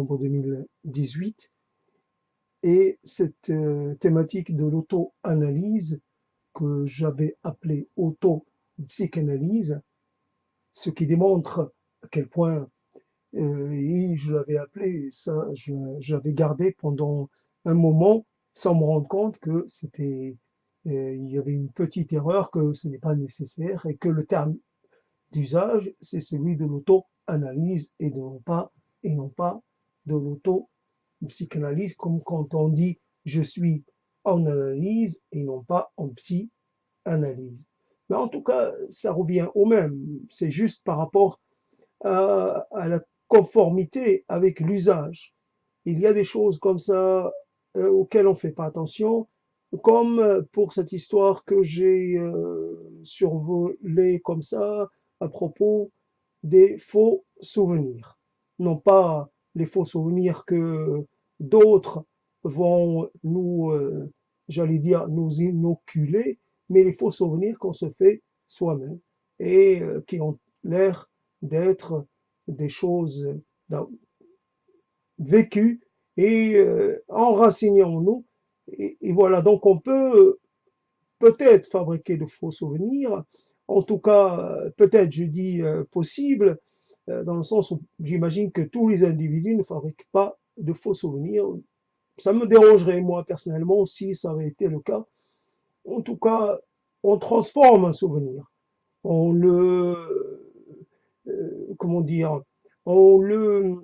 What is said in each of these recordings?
septembre 2018. Et cette thématique de l'auto-analyse que j'avais appelée auto-psychanalyse, ce qui démontre à quel point, et je l'avais appelé, ça, j'avais gardé pendant un moment sans me rendre compte que il y avait une petite erreur, que ce n'est pas nécessaire et que le terme d'usage, c'est celui de l'auto-analyse et non pas de l'auto-psychanalyse, comme quand on dit je suis en analyse et non pas en psy-analyse. Mais en tout cas, ça revient au même. C'est juste par rapport à la conformité avec l'usage. Il y a des choses comme ça auxquelles on ne fait pas attention, comme pour cette histoire que j'ai survolée comme ça à propos des faux souvenirs. Non pas les faux souvenirs que d'autres vont nous, j'allais dire, nous inoculer, mais les faux souvenirs qu'on se fait soi-même et qui ont l'air d'être des choses vécues et enracinées en nous. Et voilà, donc on peut peut-être fabriquer de faux souvenirs, en tout cas, peut-être je dis possible, dans le sens où j'imagine que tous les individus ne fabriquent pas de faux souvenirs. Ça me dérangerait, moi, personnellement, si ça avait été le cas. En tout cas, on transforme un souvenir. On comment dire, on le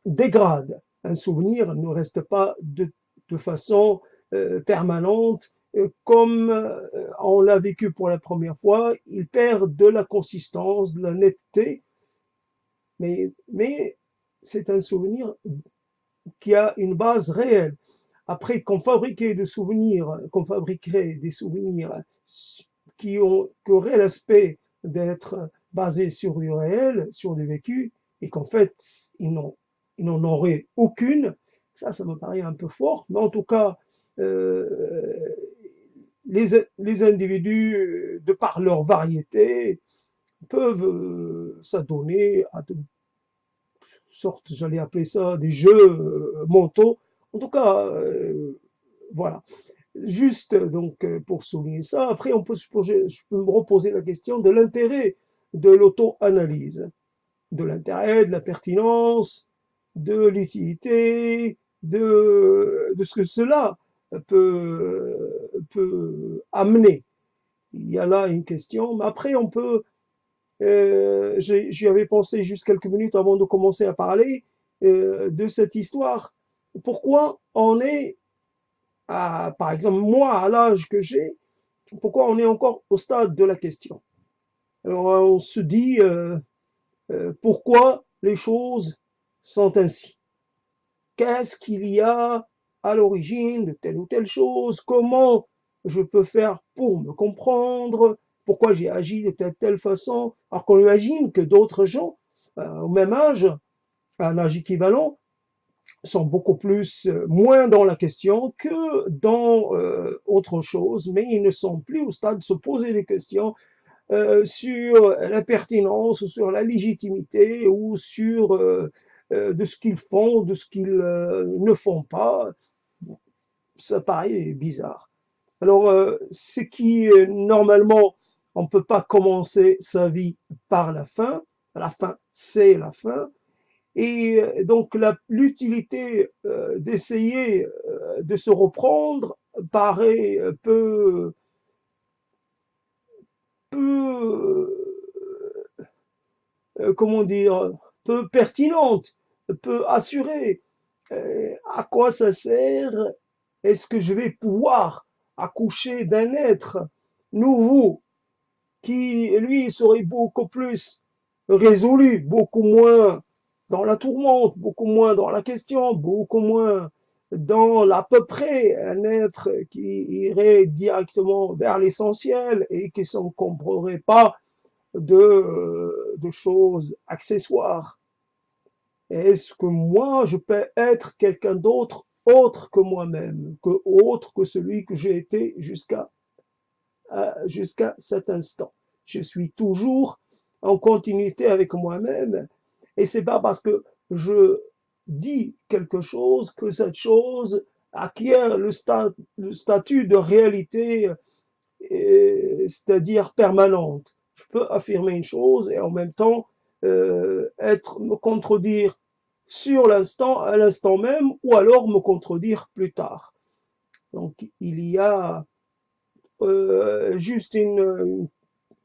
dégrade. Un souvenir ne reste pas de façon permanente. Comme on l'a vécu pour la première fois, il perd de la consistance, de la netteté, mais c'est un souvenir qui a une base réelle. Après, qu'on fabriquerait des souvenirs qui auraient l'aspect d'être basés sur du réel, sur du vécu, et qu'en fait, ils n'en auraient aucune, ça me paraît un peu fort, mais en tout cas, euh, les individus, de par leur variété, peuvent s'adonner à de sortes, j'allais appeler ça, des jeux mentaux. En tout cas, voilà. Juste donc pour souligner ça, après je peux me reposer la question de l'intérêt de l'auto-analyse, de l'intérêt, de la pertinence, de l'utilité, de ce que cela peut amener. Il y a là une question, mais après on peut, j'y avais pensé juste quelques minutes avant de commencer à parler de cette histoire. Pourquoi on est par exemple, moi, à l'âge que j'ai, pourquoi on est encore au stade de la question? Alors, on se dit pourquoi les choses sont ainsi? Qu'est-ce qu'il y a à l'origine de telle ou telle chose? Comment je peux faire pour me comprendre? Pourquoi j'ai agi de telle façon? Alors qu'on imagine que d'autres gens, au même âge, à un âge équivalent, sont beaucoup plus, moins dans la question que dans autre chose, mais ils ne sont plus au stade de se poser des questions sur la pertinence, sur la légitimité ou sur de ce qu'ils font, de ce qu'ils ne font pas. Ça paraît bizarre. Alors, ce qui, normalement, on ne peut pas commencer sa vie par la fin, c'est la fin, et donc l'utilité d'essayer de se reprendre paraît peu comment dire, peu pertinente, peu assurée. À quoi ça sert? Est-ce que je vais pouvoir accoucher d'un être nouveau qui, lui, serait beaucoup plus résolu, beaucoup moins dans la tourmente, beaucoup moins dans la question, beaucoup moins dans l'à peu près, un être qui irait directement vers l'essentiel et qui ne s'encombrerait pas de choses accessoires. Est-ce que moi, je peux être quelqu'un d'autre, autre que moi-même, autre que celui que j'ai été jusqu'à cet instant? Je suis toujours en continuité avec moi-même et c'est pas parce que je dit quelque chose, que cette chose acquiert le statut de réalité, c'est-à-dire permanente. Je peux affirmer une chose et en même temps me contredire sur l'instant, à l'instant même, ou alors me contredire plus tard. Donc il y a juste une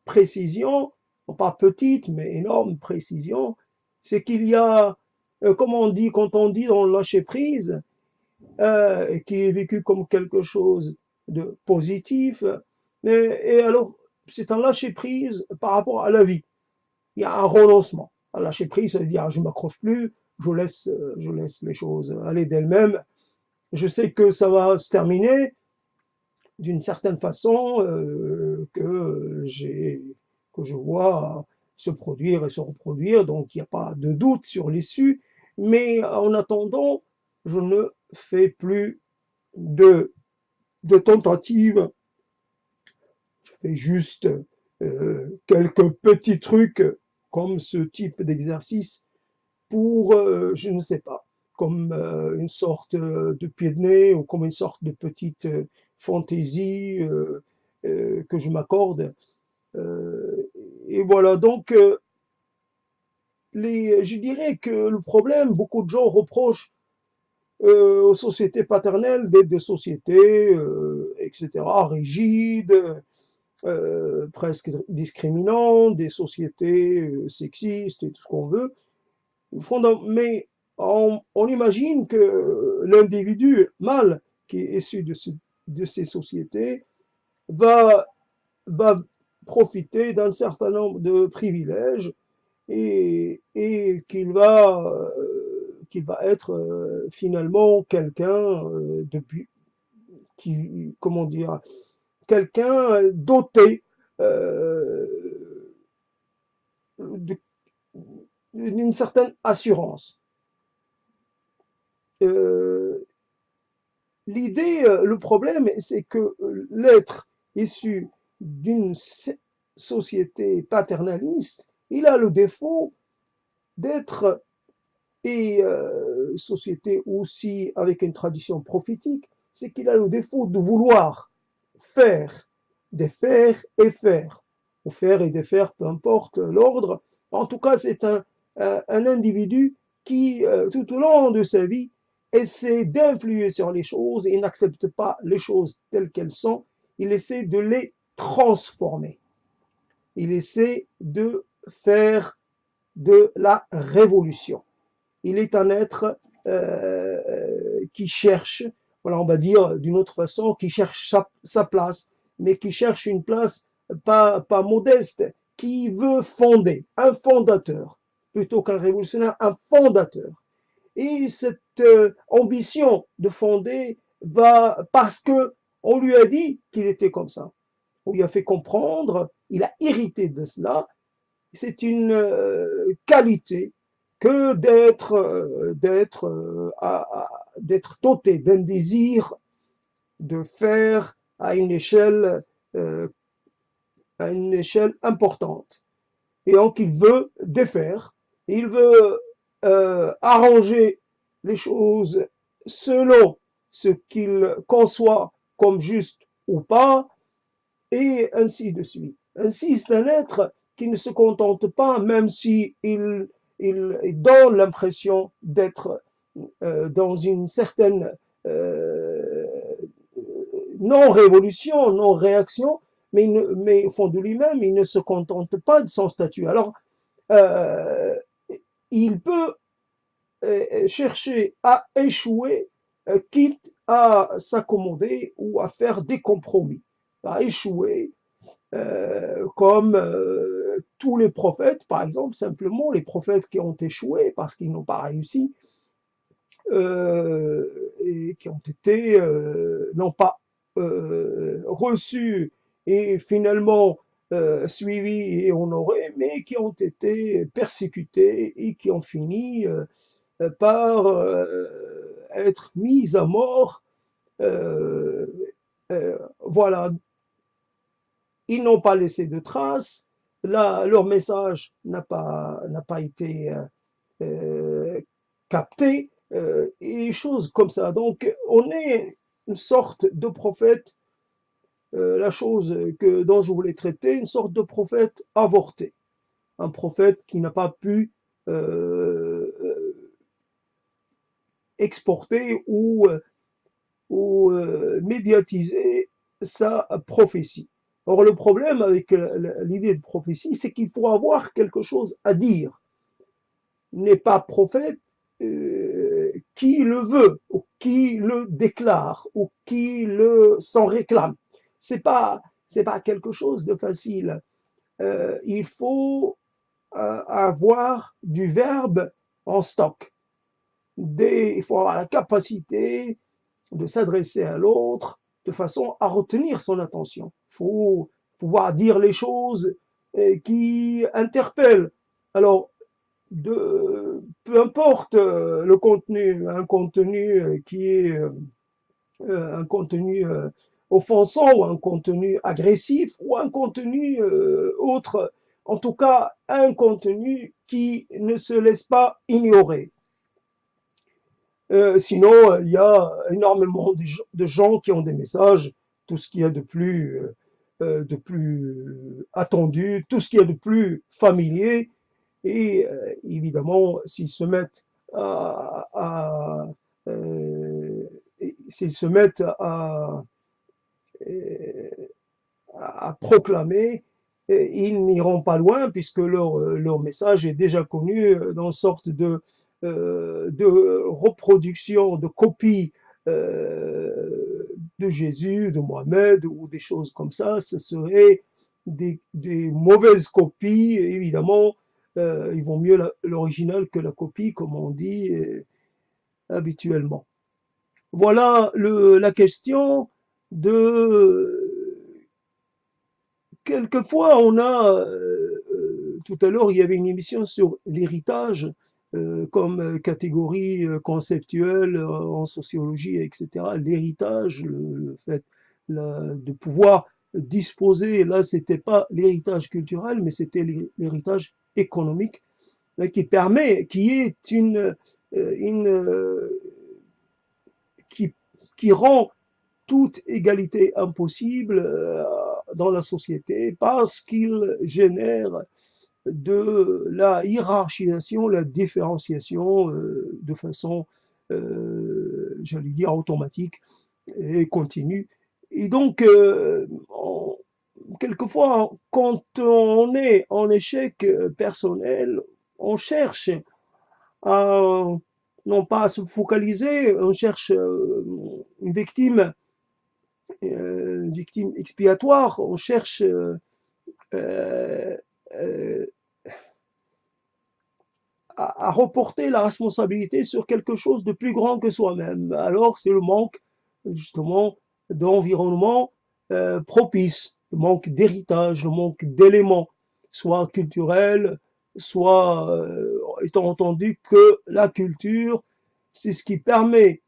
précision, pas petite, mais énorme précision, c'est qu'il y a, comme on dit, quand on dit dans le lâcher prise, qui est vécu comme quelque chose de positif, et alors c'est un lâcher prise par rapport à la vie. Il y a un renoncement. Un lâcher prise, ça veut dire je m'accroche plus, je laisse les choses aller d'elles-mêmes. Je sais que ça va se terminer d'une certaine façon que je vois se produire et se reproduire, donc il n'y a pas de doute sur l'issue, mais en attendant, je ne fais plus de, de tentatives, je fais juste quelques petits trucs comme ce type d'exercice pour, je ne sais pas, comme une sorte de pied de nez ou comme une sorte de petite fantaisie que je m'accorde. Et voilà, donc je dirais que le problème, beaucoup de gens reprochent aux sociétés paternelles d'être des sociétés, etc., rigides, presque discriminantes, des sociétés sexistes et tout ce qu'on veut. Mais on imagine que l'individu mâle qui est issu de ces sociétés va, va profiter d'un certain nombre de privilèges et qu'il va être finalement quelqu'un comment dire, quelqu'un doté euh, de- d'une certaine assurance. Euh, le problème, c'est que l'être issu d'une société paternaliste, il a le défaut d'être, et société aussi avec une tradition prophétique, c'est qu'il a le défaut de vouloir faire, défaire et faire, ou faire et défaire, peu importe l'ordre. En tout cas, c'est un individu qui, tout au long de sa vie, essaie d'influer sur les choses et n'accepte pas les choses telles qu'elles sont, il essaie de les transformer. Il essaie de faire de la révolution. Il est un être qui cherche, voilà, on va dire d'une autre façon, qui cherche sa place, mais qui cherche une place pas modeste, qui veut fonder, un fondateur, plutôt qu'un révolutionnaire, un fondateur. Et cette ambition de fonder va parce que on lui a dit qu'il était comme ça. On lui a fait comprendre, il a hérité de cela. C'est une qualité que d'être doté d'un désir de faire euh, à une échelle importante. Et donc il veut défaire, il veut arranger les choses selon ce qu'il conçoit comme juste ou pas, et ainsi de suite. Ainsi, c'est un être qui ne se contente pas, même si il donne l'impression d'être dans une certaine euh, non-révolution, non-réaction, mais au fond de lui-même, il ne se contente pas de son statut. Alors, euh, il peut chercher à échouer, quitte à s'accommoder ou à faire des compromis, à échouer, comme tous les prophètes, par exemple, simplement les prophètes qui ont échoué parce qu'ils n'ont pas réussi, et qui ont été, non pas reçus et finalement suivis et honorés, mais qui ont été persécutés et qui ont fini par être mis à mort. Euh, voilà, ils n'ont pas laissé de traces. Là, leur message n'a pas été capté. et choses comme ça. Donc, on est une sorte de prophète, la chose dont je voulais traiter, une sorte de prophète avorté, un prophète qui n'a pas pu exporter ou médiatiser sa prophétie. Or, le problème avec l'idée de prophétie, c'est qu'il faut avoir quelque chose à dire. N'est pas prophète qui le veut, ou qui le déclare, ou qui s'en réclame. C'est pas quelque chose de facile. Il faut avoir du verbe en stock. Il faut avoir la capacité de s'adresser à l'autre de façon à retenir son attention. Il faut pouvoir dire les choses qui interpellent. Alors, peu importe le contenu, un contenu qui est un contenu offensant ou un contenu agressif ou un contenu autre, en tout cas un contenu qui ne se laisse pas ignorer. Sinon, il y a énormément de gens qui ont des messages, tout ce qu'il y a de plus attendu, tout ce qu'il y a de plus familier, et évidemment, euh, s'ils se mettent euh, à proclamer, ils n'iront pas loin puisque leur message est déjà connu dans une sorte de reproduction, de copie de Jésus, de Mohamed ou des choses comme ça. Ce seraient des mauvaises copies. Évidemment, ils vont mieux l'original que la copie, comme on dit habituellement. Voilà la question de quelquefois, tout à l'heure, il y avait une émission sur l'héritage comme catégorie conceptuelle en sociologie, etc. L'héritage, le fait de pouvoir disposer, là, c'était pas l'héritage culturel, mais c'était l'héritage économique qui est une qui, qui rend toute égalité impossible dans la société parce qu'il génère de la hiérarchisation, la différenciation de façon, j'allais dire, automatique et continue. Et donc, quelquefois, quand on est en échec personnel, on cherche à, non pas à se focaliser, on cherche une victime expiatoire, on cherche euh, euh, à reporter la responsabilité sur quelque chose de plus grand que soi-même. Alors c'est le manque justement d'environnement propice, le manque d'héritage, le manque d'éléments, soit culturels, soit étant entendu que la culture, c'est ce qui permet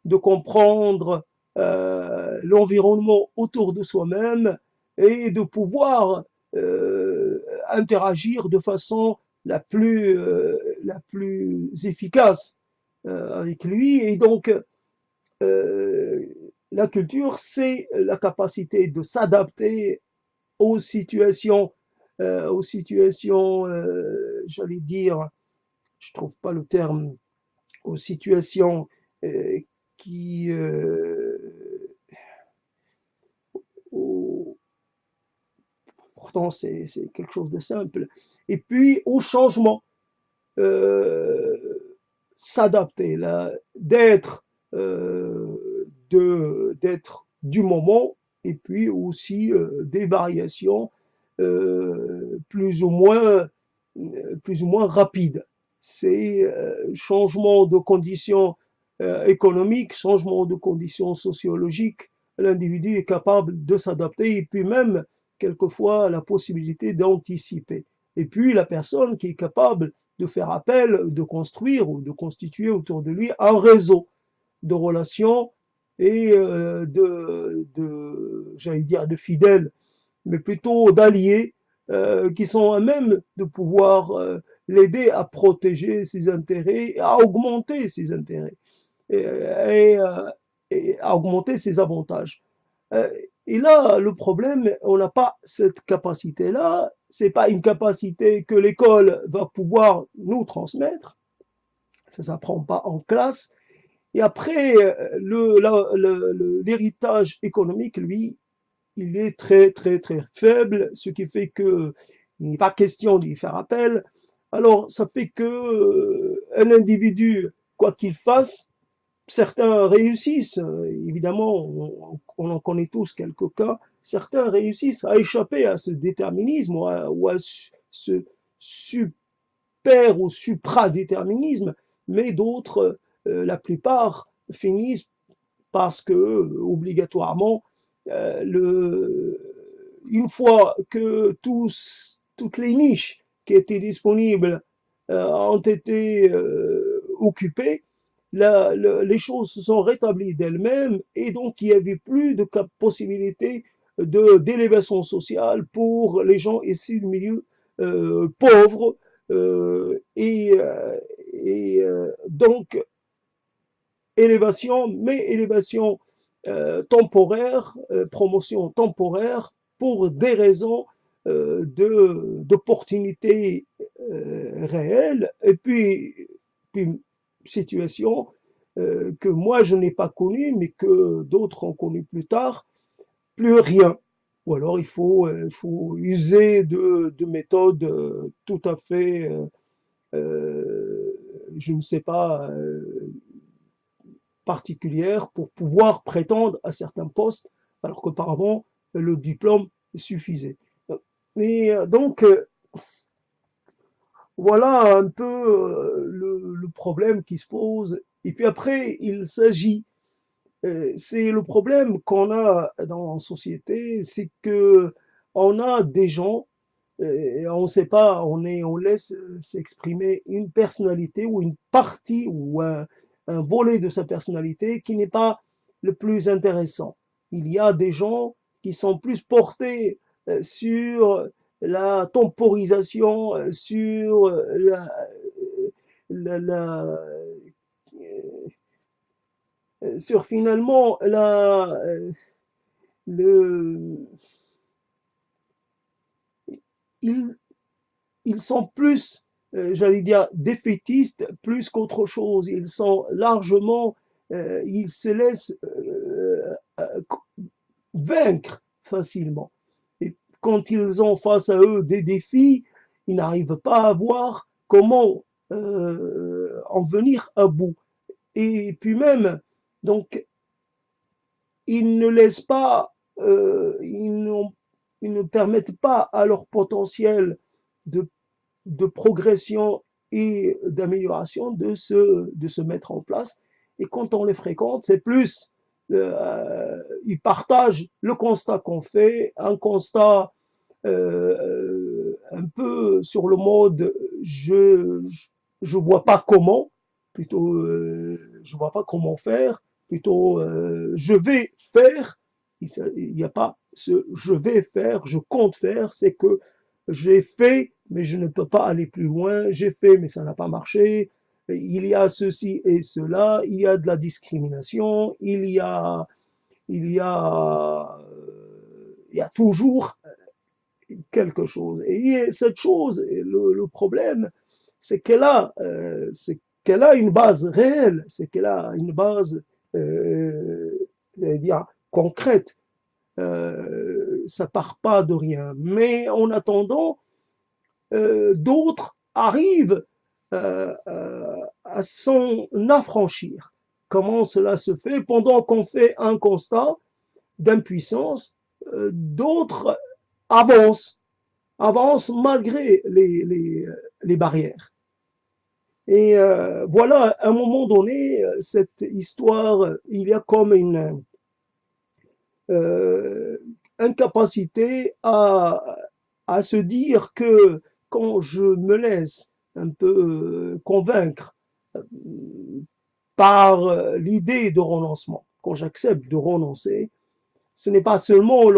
de comprendre l'environnement autour de soi-même et de pouvoir interagir de façon la plus efficace avec lui. Et donc, euh, la culture, c'est la capacité de s'adapter aux situations, j'allais dire, je trouve pas le terme, aux situations euh, qui, au- pourtant c'est quelque chose de simple. Et puis au changement, euh, s'adapter, d'être du moment, et puis aussi des variations euh, plus ou moins plus ou moins rapides. C'est changement de conditions économiques, changement de conditions sociologiques. L'individu est capable de s'adapter et puis même quelquefois la possibilité d'anticiper. Et puis la personne qui est capable de faire appel, de construire ou de constituer autour de lui un réseau de relations et j'allais dire, de fidèles, mais plutôt d'alliés qui sont à même de pouvoir l'aider à protéger ses intérêts, à augmenter ses intérêts et, et à augmenter ses avantages. Euh, Et là, le problème, on n'a pas cette capacité-là. C'est pas une capacité que l'école va pouvoir nous transmettre. Ça s'apprend pas en classe. Et après, l'héritage économique, lui, il est très, très, très faible, ce qui fait que il n'est pas question d'y faire appel. Alors, ça fait que un individu, quoi qu'il fasse, certains réussissent, évidemment, on en connaît tous quelques cas, certains réussissent à échapper à ce déterminisme ou à ce super ou supradéterminisme, mais d'autres, la plupart, finissent parce que, obligatoirement, une fois que toutes les niches qui étaient disponibles ont été occupées, les choses se sont rétablies d'elles-mêmes et donc il n'y avait plus de possibilité d'élévation sociale pour les gens issus du milieu pauvre donc élévation, mais élévation temporaire, promotion temporaire pour des raisons d'opportunités réelles et puis situation que moi je n'ai pas connue mais que d'autres ont connue plus tard, plus rien. Ou alors il faut user de méthodes tout à fait, je ne sais pas, particulière pour pouvoir prétendre à certains postes, alors qu'auparavant, le diplôme suffisait. Et donc, voilà un peu le problème qui se pose. Et puis après, il s'agit, c'est le problème qu'on a dans la société, c'est que on a des gens, et on ne sait pas, on laisse s'exprimer une personnalité ou une partie ou un volet de sa personnalité qui n'est pas le plus intéressant. Il y a des gens qui sont plus portés sur la temporisation, sur la, la- sur finalement le, ils, ils sont plus, j'allais dire, défaitistes plus qu'autre chose. Ils sont largement, ils se laissent vaincre facilement. Et quand ils ont face à eux des défis, ils n'arrivent pas à voir comment en venir à bout. Et puis même, donc, ils ne laissent pas, ils ne permettent pas à leur potentiel de progression et d'amélioration de se mettre en place. Et quand on les fréquente, c'est plus, ils partagent le constat qu'on fait, un constat un peu sur le mode je vois pas comment, plutôt je vois pas comment faire, plutôt je vais faire. Il n'y a pas ce je vais faire, je compte faire, c'est que j'ai fait, mais je ne peux pas aller plus loin, j'ai fait, mais ça n'a pas marché, il y a ceci et cela, il y a de la discrimination, il y a toujours quelque chose. Et cette chose, le problème, c'est qu'elle a une base réelle, c'est qu'elle a une base, dire, concrète. Ça part pas de rien. Mais en attendant, d'autres arrivent à s'en affranchir. Comment cela se fait? Pendant qu'on fait un constat d'impuissance, d'autres avancent, avancent malgré les barrières. Et voilà, à un moment donné, cette histoire, il y a comme une euh, incapacité à se dire que quand je me laisse un peu convaincre euh, par l'idée de renoncement, quand j'accepte de renoncer, ce n'est pas seulement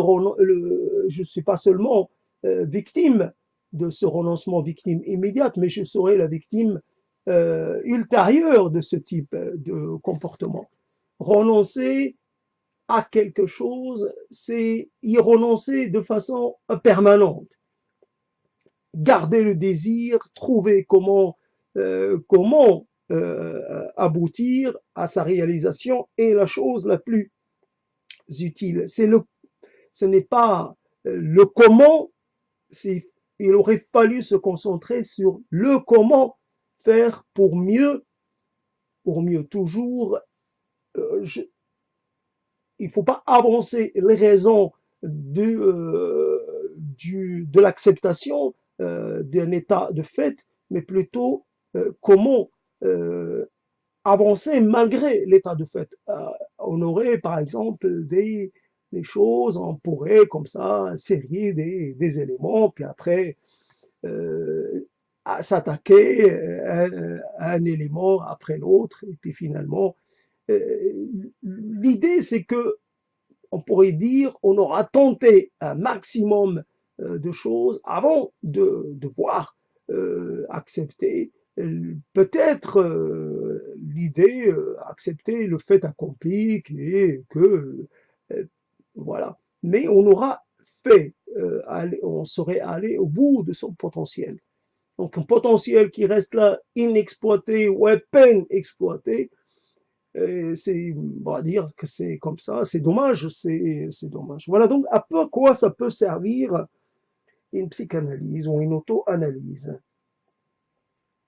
je suis pas seulement victime, de ce renoncement victime immédiate, mais je serai la victime ultérieure de ce type de comportement. Renoncer à quelque chose, c'est y renoncer de façon permanente. Garder le désir, trouver comment aboutir à sa réalisation est la chose la plus utile. Ce n'est pas le comment, il aurait fallu se concentrer sur le comment faire pour mieux toujours. Il ne faut pas avancer les raisons de l'acceptation d'un état de fait, mais plutôt comment avancer malgré l'état de fait. On aurait par exemple des choses, on pourrait comme ça insérer des éléments, puis après s'attaquer à un élément après l'autre, et puis finalement, l'idée c'est que on pourrait dire on aura tenté un maximum de choses avant de voir accepter peut-être l'idée, accepter le fait accompli et que voilà. Mais on aura fait, on serait allé au bout de son potentiel. Donc un potentiel qui reste là inexploité ou à peine exploité, on va dire que c'est comme ça, c'est dommage, c'est dommage. Voilà donc à quoi ça peut servir une psychanalyse ou une auto-analyse.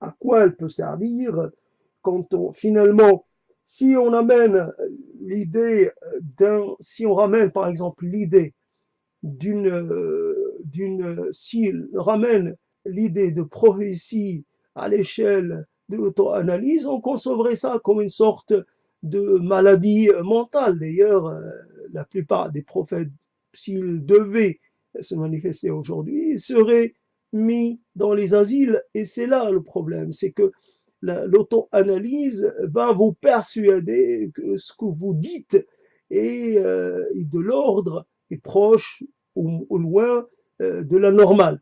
À quoi elle peut servir quand finalement, si on amène si on ramène par exemple l'idée s'il ramène l'idée de prophétie à l'échelle de l'auto-analyse, on concevrait ça comme une sorte de maladie mentale. D'ailleurs, la plupart des prophètes, s'ils devaient se manifester aujourd'hui, seraient mis dans les asiles. Et c'est là le problème, c'est que l'auto-analyse va vous persuader que ce que vous dites est de l'ordre, est proche ou loin de la normale,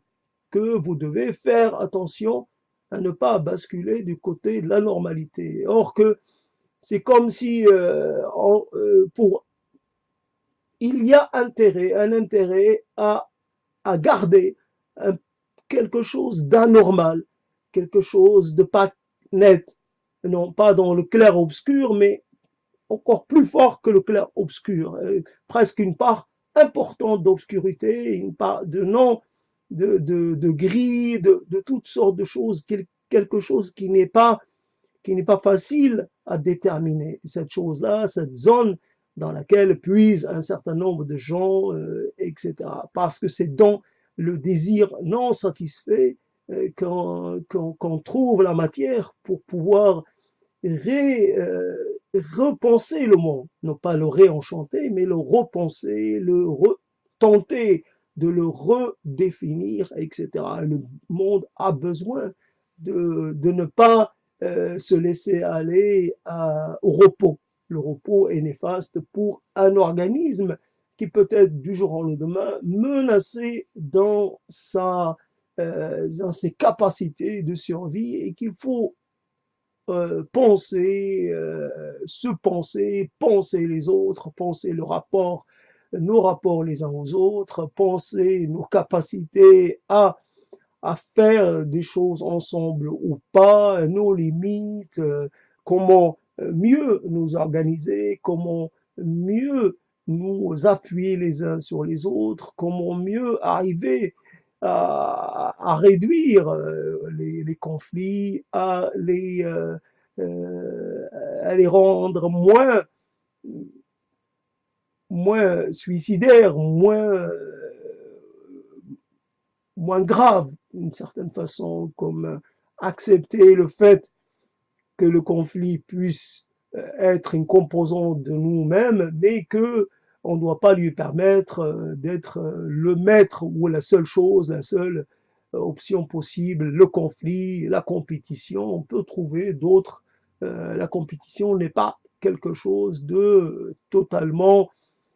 que vous devez faire attention à ne pas basculer du côté de la normalité. Or que c'est comme si il y a un intérêt à garder quelque chose d'anormal, quelque chose de pas net, non pas dans le clair-obscur, mais encore plus fort que le clair-obscur, presque une part importante d'obscurité, une part de non, de gris, de toutes sortes de choses, quelque chose qui n'est pas facile à déterminer. Cette chose-là, cette zone dans laquelle puisent un certain nombre de gens, etc. Parce que c'est dans le désir non satisfait qu'on trouve la matière pour pouvoir repenser le monde, non pas le réenchanter, mais le repenser, tenter de le redéfinir, etc. Le monde a besoin de ne pas se laisser aller au repos. Le repos est néfaste pour un organisme qui peut être du jour au lendemain menacé dans ses capacités de survie et qu'il faut penser les autres, penser nos rapports les uns aux autres, penser nos capacités à faire des choses ensemble ou pas, nos limites, comment mieux nous organiser, comment mieux nous appuyer les uns sur les autres, comment mieux arriver à réduire les conflits, à les rendre moins suicidaires, moins grave d'une certaine façon, comme accepter le fait que le conflit puisse être une composante de nous-mêmes, mais que on ne doit pas lui permettre d'être le maître ou la seule chose, la seule option possible, le conflit, la compétition. On peut trouver d'autres. La compétition n'est pas quelque chose de totalement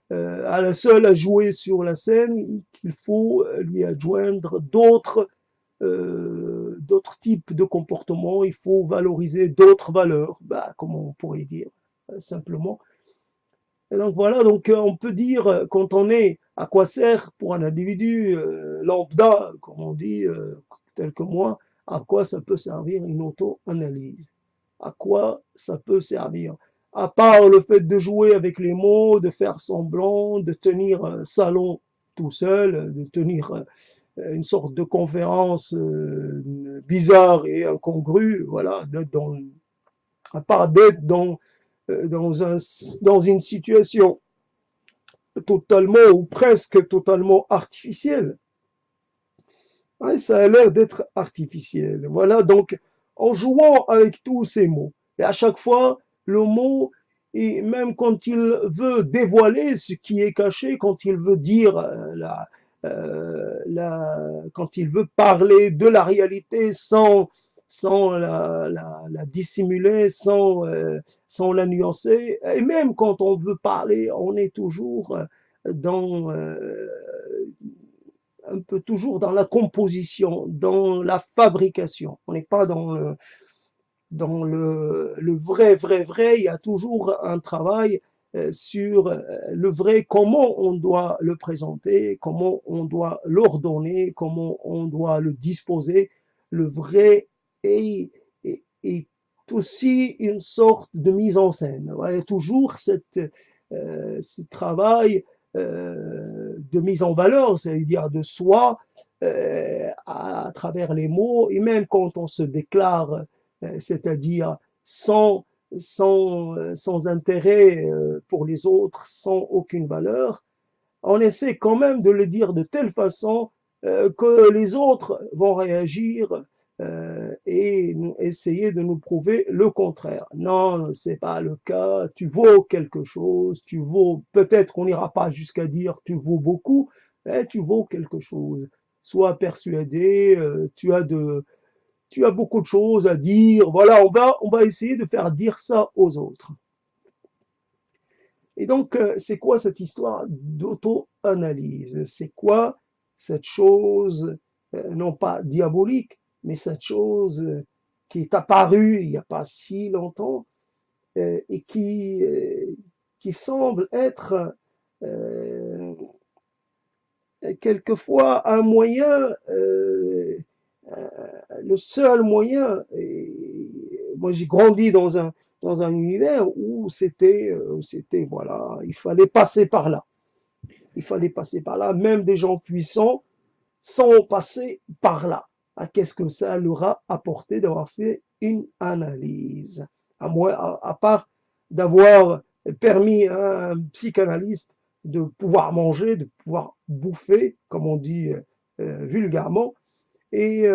à la seule à jouer sur la scène, qu'il faut lui adjoindre d'autres d'autres types de comportements, il faut valoriser d'autres valeurs, bah, comme on pourrait dire simplement. Et donc voilà, donc on peut dire, quand on est, à quoi sert pour un individu lambda, comme on dit, tel que moi, à quoi ça peut servir une auto-analyse? À quoi ça peut servir? À part le fait de jouer avec les mots, de faire semblant, de tenir un salon tout seul, de tenir une sorte de conférence bizarre et incongrue, voilà, à part d'être dans une situation totalement ou presque totalement artificielle. Ouais, ça a l'air d'être artificiel. Voilà, donc en jouant avec tous ces mots, et à chaque fois, le mot, et même quand il veut dévoiler ce qui est caché, quand il veut dire quand il veut parler de la réalité sans la dissimuler, sans la nuancer, et même quand on veut parler, on est toujours dans un peu toujours dans la composition, dans la fabrication. On n'est pas dans le vrai. Il y a toujours un travail sur le vrai, comment on doit le présenter, comment on doit l'ordonner, comment on doit le disposer. Le vrai est aussi une sorte de mise en scène. Il y a toujours ce travail de mise en valeur, c'est-à-dire de soi, à travers les mots, et même quand on se déclare, c'est-à-dire sans intérêt pour les autres, sans aucune valeur, on essaie quand même de le dire de telle façon que les autres vont réagir et essayer de nous prouver le contraire. Non, c'est pas le cas. Tu vaux quelque chose. Tu vaux. Peut-être qu'on n'ira pas jusqu'à dire tu vaux beaucoup, mais tu vaux quelque chose. Sois persuadé. Tu as beaucoup de choses à dire. Voilà, on va essayer de faire dire ça aux autres. Et donc, c'est quoi cette histoire d'auto-analyse? C'est quoi cette chose, non pas diabolique, mais cette chose qui est apparue il n'y a pas si longtemps et qui semble être euh, quelquefois un moyen, le seul moyen. Et moi, j'ai grandi dans un univers où c'était, voilà, il fallait passer par là. Il fallait passer par là. Même des gens puissants sont passés par là. Qu'est-ce que ça leur a apporté d'avoir fait une analyse? À part d'avoir permis à un psychanalyste de pouvoir manger, de pouvoir bouffer, comme on dit vulgairement. Et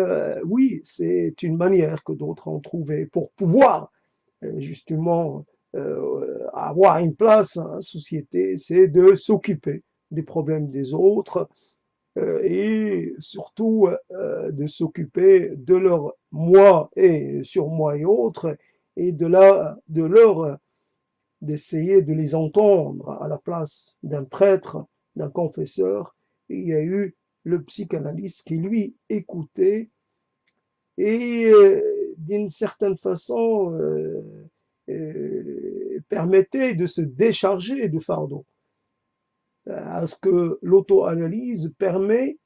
oui, c'est une manière que d'autres ont trouvé pour pouvoir justement avoir une place dans la société, c'est de s'occuper des problèmes des autres et surtout de s'occuper de leur moi et sur moi et autres et d'essayer de les entendre à la place d'un prêtre, d'un confesseur. Et il y a eu le psychanalyste qui lui écoutait et d'une certaine façon permettait de se décharger du fardeau. À ce que l'auto-analyse permet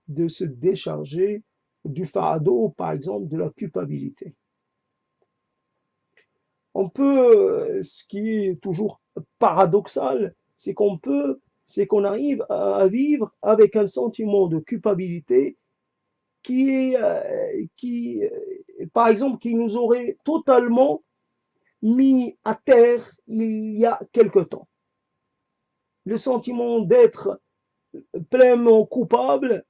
de se décharger du fardeau, par exemple, de la culpabilité. Ce qui est toujours paradoxal, c'est qu'on arrive à vivre avec un sentiment de culpabilité par exemple, qui nous aurait totalement mis à terre il y a quelque temps. Le sentiment d'être pleinement coupable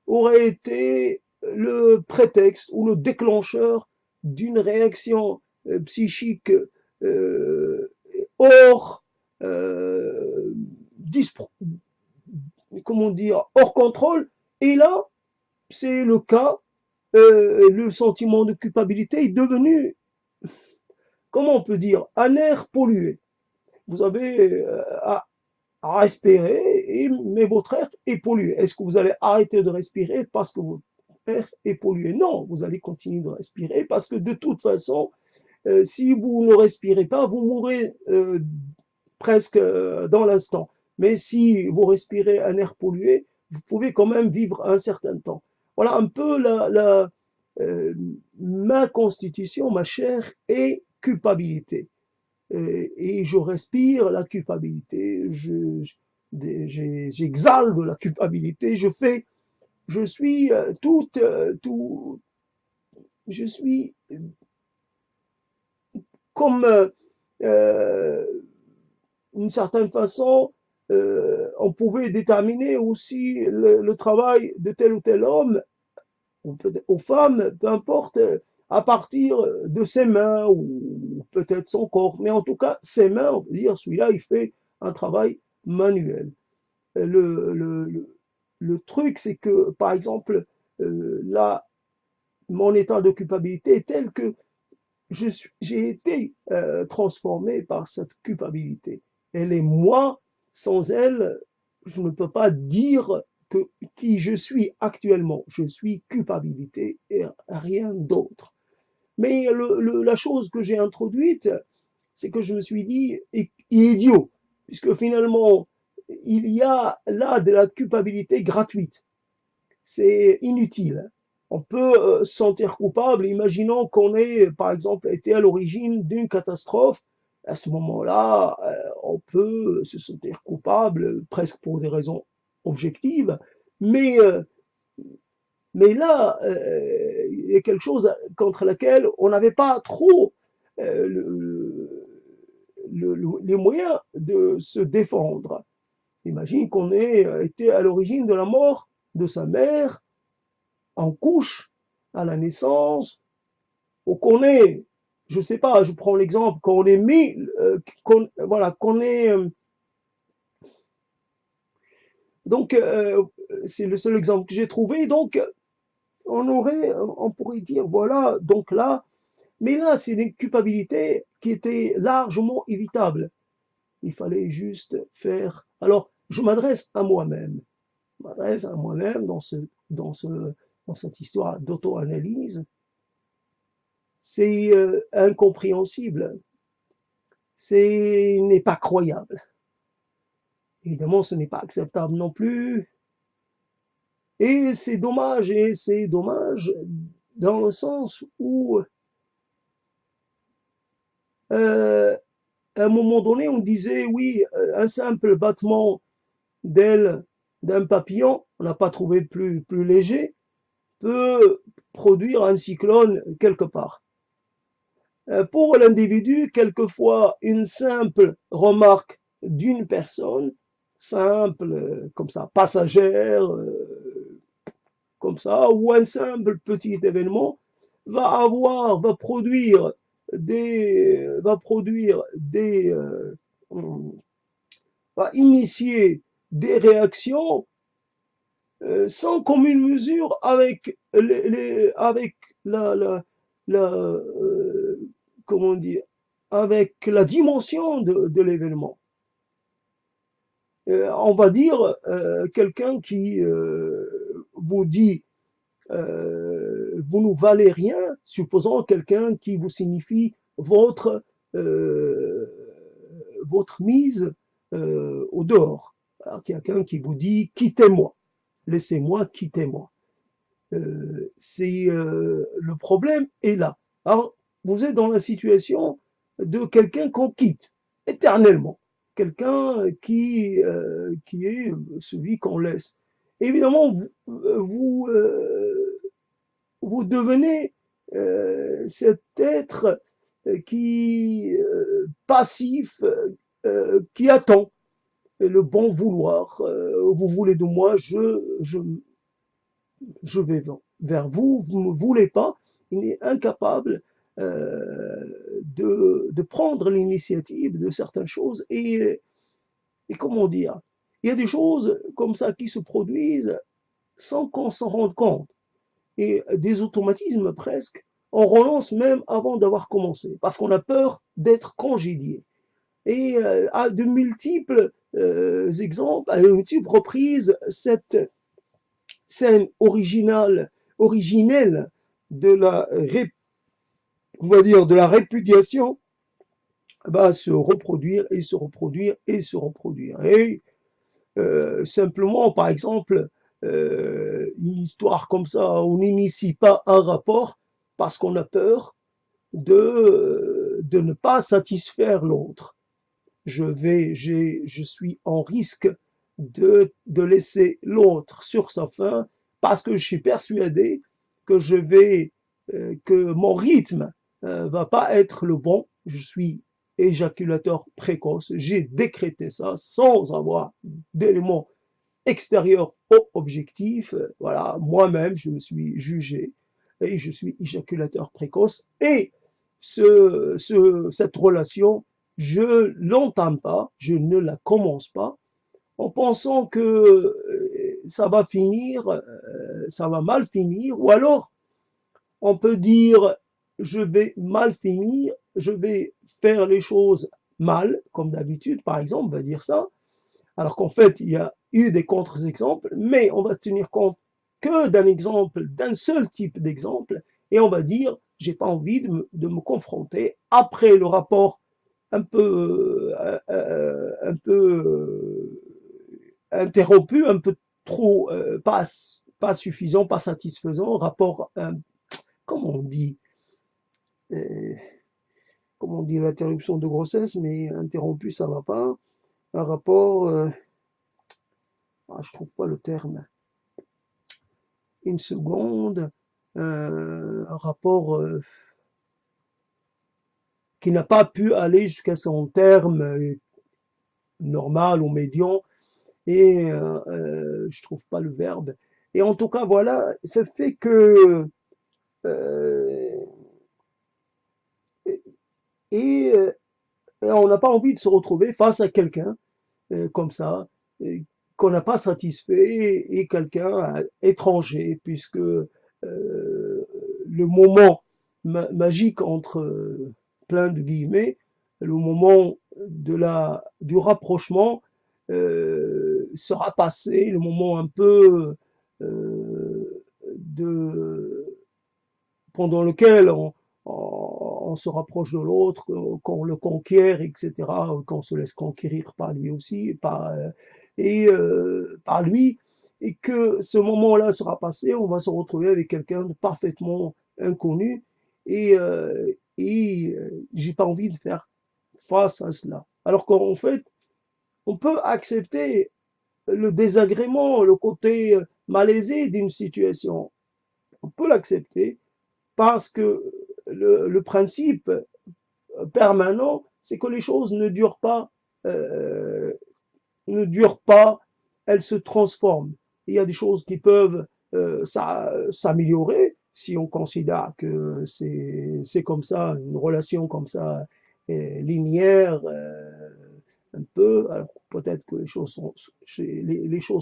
aurait été le prétexte ou le déclencheur d'une réaction psychique euh, hors, euh, comment dire, hors contrôle. Et là, c'est le cas, le sentiment de culpabilité est devenu, comment on peut dire, un air pollué. Vous avez à respirer, mais votre air est pollué. Est-ce que vous allez arrêter de respirer parce que air est pollué. Non, vous allez continuer de respirer parce que de toute façon, si vous ne respirez pas, vous mourrez presque dans l'instant. Mais si vous respirez un air pollué, vous pouvez quand même vivre un certain temps. Voilà un peu euh, ma constitution, ma chair est culpabilité. Et je respire la culpabilité, j'exhale de la culpabilité, je suis je suis comme euh, d'une certaine façon, on pouvait déterminer aussi le travail de tel ou tel homme, ou aux femmes, peu importe, à partir de ses mains, ou peut-être son corps, mais en tout cas, ses mains, on peut dire, celui-là, il fait un travail manuel. Le, le, le, le truc, c'est que, par exemple, là, mon état de culpabilité est tel que j'ai été transformé par cette culpabilité. Elle est moi, sans elle, je ne peux pas dire que qui je suis actuellement. Je suis culpabilité et rien d'autre. Mais la chose que j'ai introduite, c'est que je me suis dit, idiot, puisque finalement, il y a là de la culpabilité gratuite. C'est inutile. On peut se sentir coupable, imaginons qu'on ait, par exemple, été à l'origine d'une catastrophe. À ce moment-là, on peut se sentir coupable, presque pour des raisons objectives, mais, euh, mais là, il y a quelque chose contre laquelle on n'avait pas trop euh, le, les moyens de se défendre. Imagine qu'on ait été à l'origine de la mort de sa mère, en couche à la naissance, ou qu'on est, je sais pas, je prends l'exemple, qu'on est mis, voilà, qu'on est, donc c'est le seul exemple que j'ai trouvé, donc on pourrait dire, voilà, donc là, mais là, c'est une culpabilité qui était largement évitable. Il fallait juste faire. Alors, je m'adresse à moi-même, je m'adresse à moi-même dans ce, dans cette histoire d'auto-analyse. C'est incompréhensible, c'est n'est pas croyable. Évidemment, ce n'est pas acceptable non plus. Et c'est dommage dans le sens où, euh, à un moment donné, on disait, oui, un simple battement d'aile d'un papillon, on n'a pas trouvé plus léger, peut produire un cyclone quelque part. Pour l'individu, quelquefois, une simple remarque d'une personne, simple, comme ça, passagère, comme ça, ou un simple petit événement, va produire va initier des réactions sans commune mesure avec avec la comment dire, avec la dimension de l'événement. On va dire quelqu'un qui vous dit vous ne valez rien, supposons quelqu'un qui vous signifie euh, votre mise au dehors. Alors, quelqu'un qui vous dit quittez-moi, laissez-moi, quittez-moi. C'est le problème est là. Alors, vous êtes dans la situation de quelqu'un qu'on quitte éternellement, quelqu'un qui est celui qu'on laisse. Évidemment, vous devenez cet être qui passif, qui attend le bon vouloir. Vous voulez de moi, je vais vers vous, vous ne me voulez pas, il est incapable de prendre l'initiative de certaines choses et comment dire, il y a des choses comme ça qui se produisent sans qu'on s'en rende compte et des automatismes presque, on relance même avant d'avoir commencé parce qu'on a peur d'être congédié. Et à de multiples exemples, à de multiples reprises, cette scène originale originelle de la, on va dire, de la répudiation va se reproduire et se reproduire et se reproduire. Et simplement, par exemple, une histoire comme ça, on n'initie pas un rapport parce qu'on a peur de ne pas satisfaire l'autre. Je suis en risque de laisser l'autre sur sa faim parce que je suis persuadé que que mon rythme va pas être le bon. Je suis éjaculateur précoce. J'ai décrété ça sans avoir d'éléments extérieurs au objectif. Voilà, moi-même, je me suis jugé et je suis éjaculateur précoce. Et cette relation, je l'entame pas, je ne la commence pas en pensant que ça va finir, ça va mal finir, ou alors on peut dire je vais mal finir, je vais faire les choses mal, comme d'habitude, par exemple, on va dire ça, alors qu'en fait, il y a eu des contre-exemples, mais on va tenir compte que d'un exemple, d'un seul type d'exemple, et on va dire, j'ai pas envie de me confronter après le rapport un peu interrompu, un peu trop, pas suffisant, pas satisfaisant, rapport, comment on dit, euh, comment on dit l'interruption de grossesse, mais interrompu, ça va pas, un rapport, je trouve pas le terme, une seconde, un rapport qui n'a pas pu aller jusqu'à son terme normal ou médian, et je trouve pas le verbe. Et en tout cas, voilà, ça fait que euh, et, euh, et on n'a pas envie de se retrouver face à quelqu'un comme ça, qu'on n'a pas satisfait, et quelqu'un étranger, puisque le moment magique entre plein de guillemets, le moment du rapprochement sera passé, le moment un peu de, pendant lequel on se rapproche de l'autre, qu'on le conquiert, etc., qu'on se laisse conquérir par lui aussi, par lui, et que ce moment-là sera passé, on va se retrouver avec quelqu'un de parfaitement inconnu, j'ai pas envie de faire face à cela. Alors qu'en fait, on peut accepter le désagrément, le côté malaisé d'une situation. On peut l'accepter parce que le principe permanent, c'est que les choses euh, ne durent pas, elles se transforment. Il y a des choses qui peuvent s'améliorer si on considère que c'est comme ça, une relation comme ça, linéaire, un peu. Alors peut-être que les choses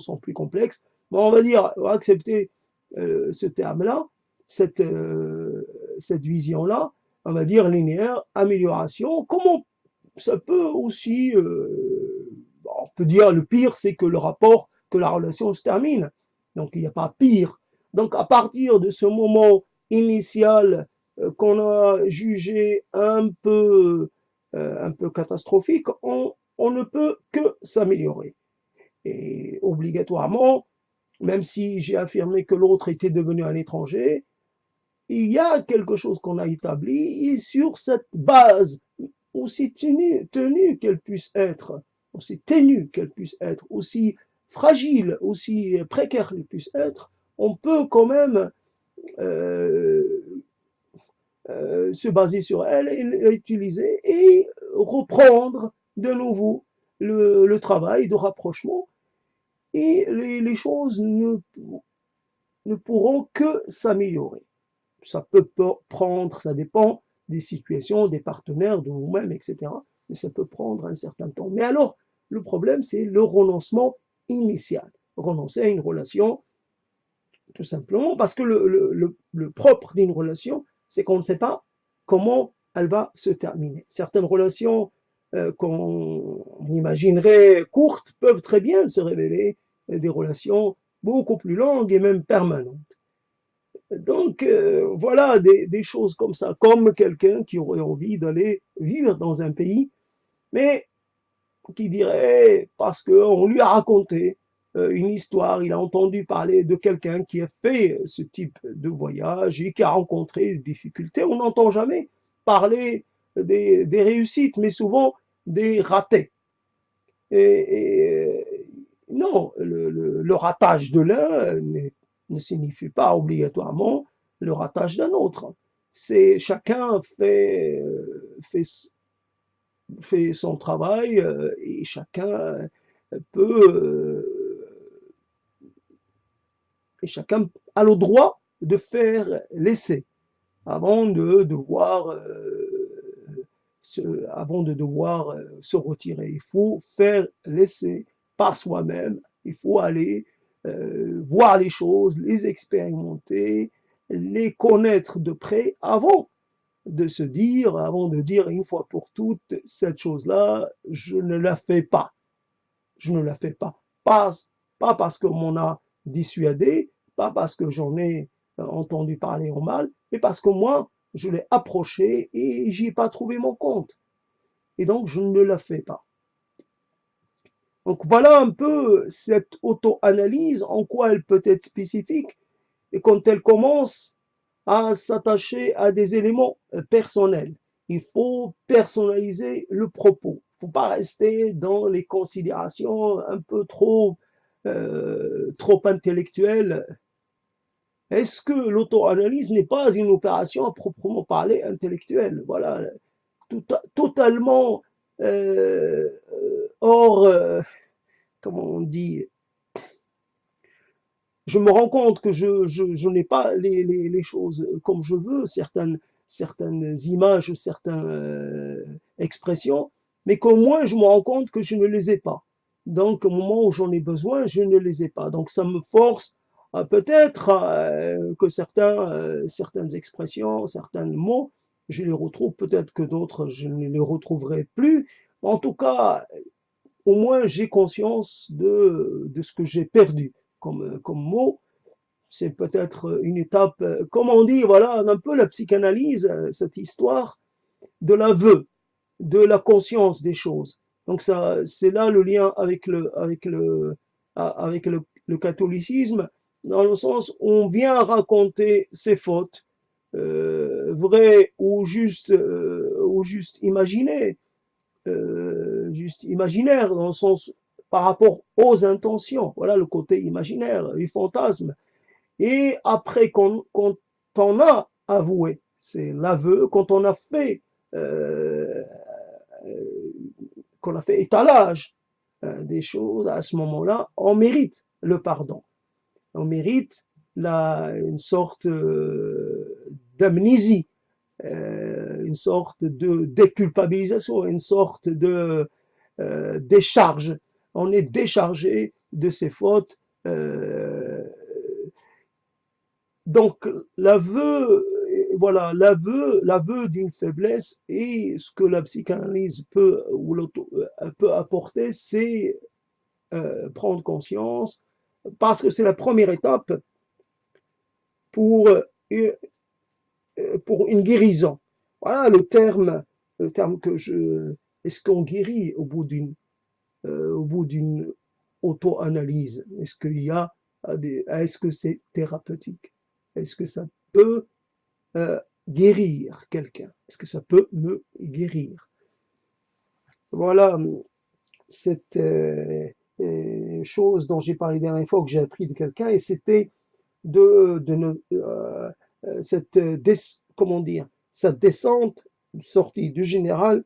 sont plus complexes, mais on va dire, on va accepter ce terme-là, cette, euh, cette vision-là, on va dire linéaire, amélioration. Comment ça peut aussi, on peut dire le pire, c'est que le rapport, que la relation se termine. Donc il n'y a pas pire. Donc à partir de ce moment initial qu'on a jugé un peu catastrophique, on ne peut que s'améliorer. Et obligatoirement, même si j'ai affirmé que l'autre était devenu un étranger, il y a quelque chose qu'on a établi et sur cette base, aussi tenue qu'elle puisse être, aussi ténue qu'elle puisse être, aussi fragile, aussi précaire qu'elle puisse être, on peut quand même euh, se baser sur elle et l'utiliser et reprendre de nouveau le travail de rapprochement, et les choses ne pourront que s'améliorer. Ça peut prendre, ça dépend des situations, des partenaires, de nous-mêmes, etc. Mais ça peut prendre un certain temps. Mais alors, le problème, c'est le renoncement initial. Renoncer à une relation, tout simplement, parce que le propre d'une relation, c'est qu'on ne sait pas comment elle va se terminer. Certaines relations qu'on imaginerait courtes peuvent très bien se révéler des relations beaucoup plus longues et même permanentes. Donc, voilà des choses comme ça, comme quelqu'un qui aurait envie d'aller vivre dans un pays, mais qui dirait, parce qu'on lui a raconté une histoire, il a entendu parler de quelqu'un qui a fait ce type de voyage et qui a rencontré des difficultés. On n'entend jamais parler des réussites, mais souvent des ratés. Et non, le ratage de l'un ne signifie pas obligatoirement le ratage d'un autre. C'est chacun fait son travail et chacun peut et chacun a le droit de faire l'essai avant de devoir avant de devoir se retirer. Il faut faire l'essai par soi-même. Il faut aller voir les choses, les expérimenter, les connaître de près avant de dire une fois pour toutes, cette chose-là, je ne la fais pas. Je ne la fais pas. Pas parce qu'on m'en a dissuadé, pas parce que j'en ai entendu parler en mal, mais parce que moi, je l'ai approché et j'y ai pas trouvé mon compte. Et donc, je ne la fais pas. Donc, voilà un peu cette auto-analyse, en quoi elle peut être spécifique, et quand elle commence à s'attacher à des éléments personnels. Il faut personnaliser le propos. Il ne faut pas rester dans les considérations un peu trop intellectuelles. Est-ce que l'auto-analyse n'est pas une opération à proprement parler intellectuelle? Voilà, totalement hors, comment on dit, je me rends compte que je n'ai pas les choses comme je veux, certaines images, certaines expressions, mais qu'au moins je me rends compte que je ne les ai pas. Donc au moment où j'en ai besoin, je ne les ai pas. Donc ça me force peut-être que certaines expressions, certains mots, je les retrouve, peut-être que d'autres, je ne les retrouverai plus. En tout cas, au moins j'ai conscience de ce que j'ai perdu comme mot. C'est peut-être une étape, comme on dit, voilà, un peu la psychanalyse, cette histoire de l'aveu, de la conscience des choses. Donc ça, c'est là le lien avec le catholicisme, dans le sens où on vient raconter ses fautes, vraies ou juste imaginées, juste imaginaire dans le sens par rapport aux intentions. Voilà le côté imaginaire, du fantasme. Et après, quand on a avoué, c'est l'aveu, quand on a fait, qu'on a fait étalage des choses, à ce moment-là, on mérite le pardon. On mérite une sorte d'amnésie, une sorte de déculpabilisation, une sorte de décharge. On est déchargé de ses fautes. Donc l'aveu, voilà, l'aveu d'une faiblesse et ce que la psychanalyse peut apporter, c'est prendre conscience, parce que c'est la première étape pour pour une guérison. Voilà le terme que je. Est-ce qu'on guérit au bout d'une auto-analyse? Est-ce qu'il y a est-ce que c'est thérapeutique? Est-ce que ça peut guérir quelqu'un? Est-ce que ça peut me guérir? Voilà cette chose dont j'ai parlé la dernière fois que j'ai appris de quelqu'un, et c'était de ne, comment dire, cette descente, sortie du général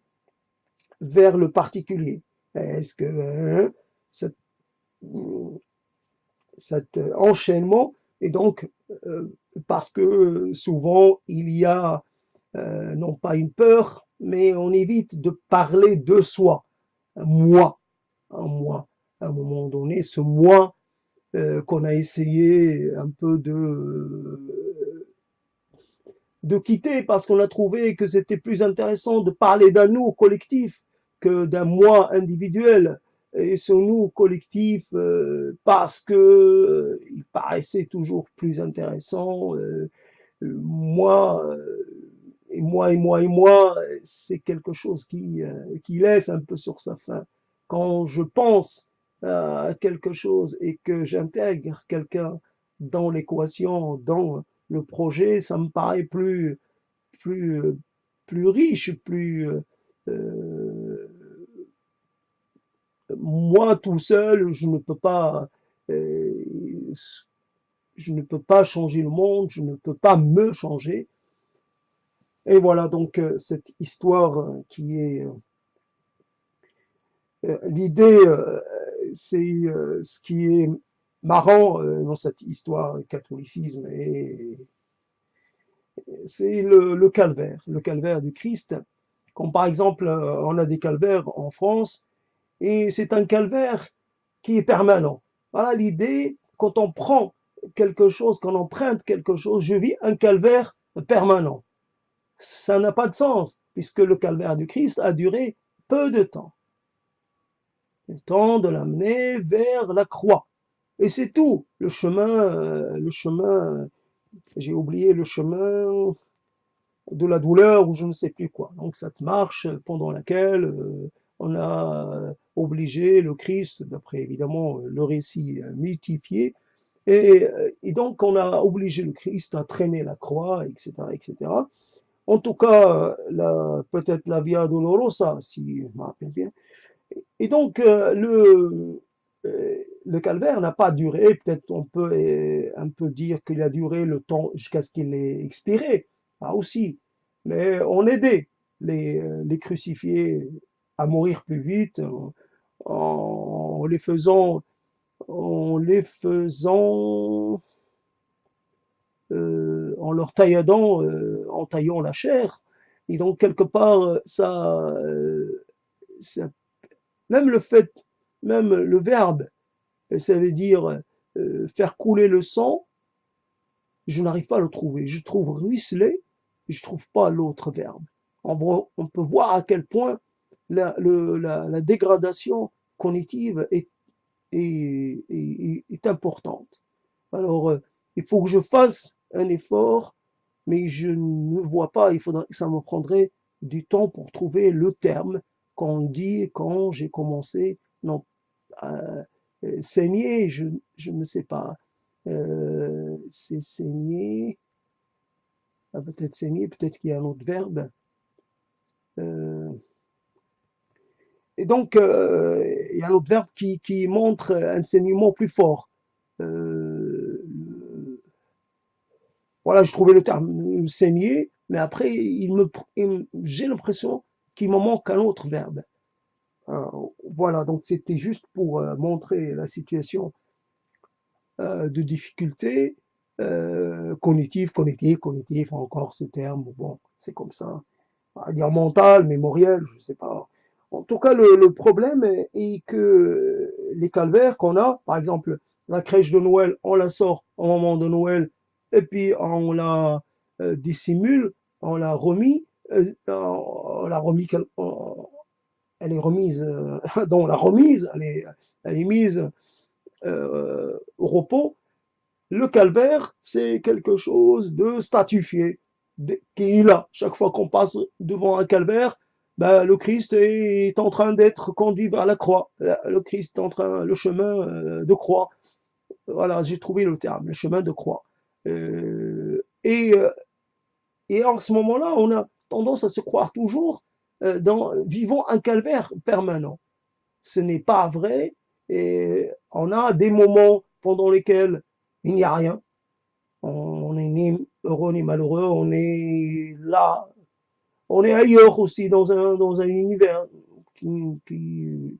vers le particulier. Est-ce que cet, cet enchaînement, et donc parce que souvent il y a non pas une peur, mais on évite de parler de soi, un moi, à un moment donné, ce moi qu'on a essayé un peu de quitter parce qu'on a trouvé que c'était plus intéressant de parler d'un nous collectif que d'un moi individuel. et ce nous collectif parce que il paraissait toujours plus intéressant. Moi, et moi, et moi, et moi, c'est quelque chose qui laisse un peu sur sa faim. Quand je pense à quelque chose et que j'intègre quelqu'un dans l'équation, dans le projet, ça me paraît plus, plus riche, euh, moi tout seul, euh, je ne peux pas changer le monde, je ne peux pas me changer. Et voilà donc cette histoire qui est l'idée, c'est ce qui est marrant dans cette histoire catholicisme et c'est le calvaire du Christ. Comme par exemple, on a des calvaires en France et c'est un calvaire qui est permanent. Voilà l'idée, quand on prend quelque chose, quand on emprunte quelque chose, je vis un calvaire permanent. Ça n'a pas de sens, puisque le calvaire du Christ a duré peu de temps. Le temps de l'amener vers la croix. Et c'est tout. Le chemin, j'ai oublié le chemin de la douleur ou je ne sais plus quoi. Donc cette marche pendant laquelle on a obligé le Christ, d'après évidemment le récit mythifié, et donc on a obligé le Christ à traîner la croix, etc., etc. En tout cas, peut-être la Via Dolorosa, si je me rappelle bien. Et donc, le calvaire n'a pas duré, peut-être on peut un peu dire qu'il a duré le temps jusqu'à ce qu'il ait expiré, ah aussi. Mais on aidait les crucifiés à mourir plus vite en les faisant, en leur tailladant, en taillant la chair. Et donc, quelque part, ça même le fait, même le verbe, ça veut dire faire couler le sang, je n'arrive pas à le trouver. Je trouve ruisseler, je trouve pas l'autre verbe. On peut voir à quel point la dégradation cognitive est importante. Alors, il faut que je fasse un effort, mais je ne vois pas, ça me prendrait du temps pour trouver le terme qu'on dit quand j'ai commencé, non, à saigner, je ne sais pas. C'est saigner, peut-être saigner, peut-être qu'il y a un autre verbe. Euh, et donc, il y a un autre verbe qui montre un saignement plus fort. Euh, voilà, je trouvais le terme saigner, mais après, j'ai l'impression qu'il me manque un autre verbe. Voilà, donc c'était juste pour montrer la situation de difficulté cognitive, encore ce terme, bon, c'est comme ça. On va dire mental, mémoriel, je sais pas. En tout cas, le problème est que les calvaires qu'on a, par exemple, la crèche de Noël, on la sort au moment de Noël, et puis on la dissimule, on l'a remis, on l'a remis, elle est remise, dans la remise, elle est mise au repos. Le calvaire, c'est quelque chose de statifié, qui est là. Chaque fois qu'on passe devant un calvaire, ben, le Christ est en train d'être conduit vers la croix. Le Christ est en train, le chemin de croix. Voilà, j'ai trouvé le terme, le chemin de croix. Euh, et, euh, et en ce moment-là, on a tendance à se croire toujours vivant un calvaire permanent. Ce n'est pas vrai. Et on a des moments pendant lesquels il n'y a rien. On n'est ni heureux ni malheureux. On est là. On est ailleurs aussi dans un univers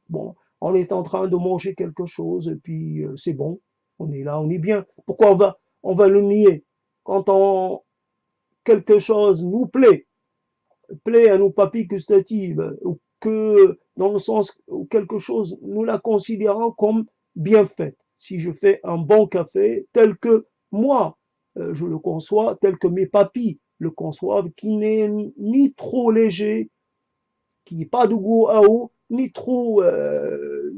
bon, on est en train de manger quelque chose et puis c'est bon. On est là, on est bien. Pourquoi on va le nier? Quand quelque chose nous plaît à nos papilles gustatives, ou que dans le sens où quelque chose, nous la considérons comme bien faite. Si je fais un bon café tel que moi, je le conçois, tel que mes papilles le conçoivent, qui n'est ni trop léger, qui n'est pas de goût à eau,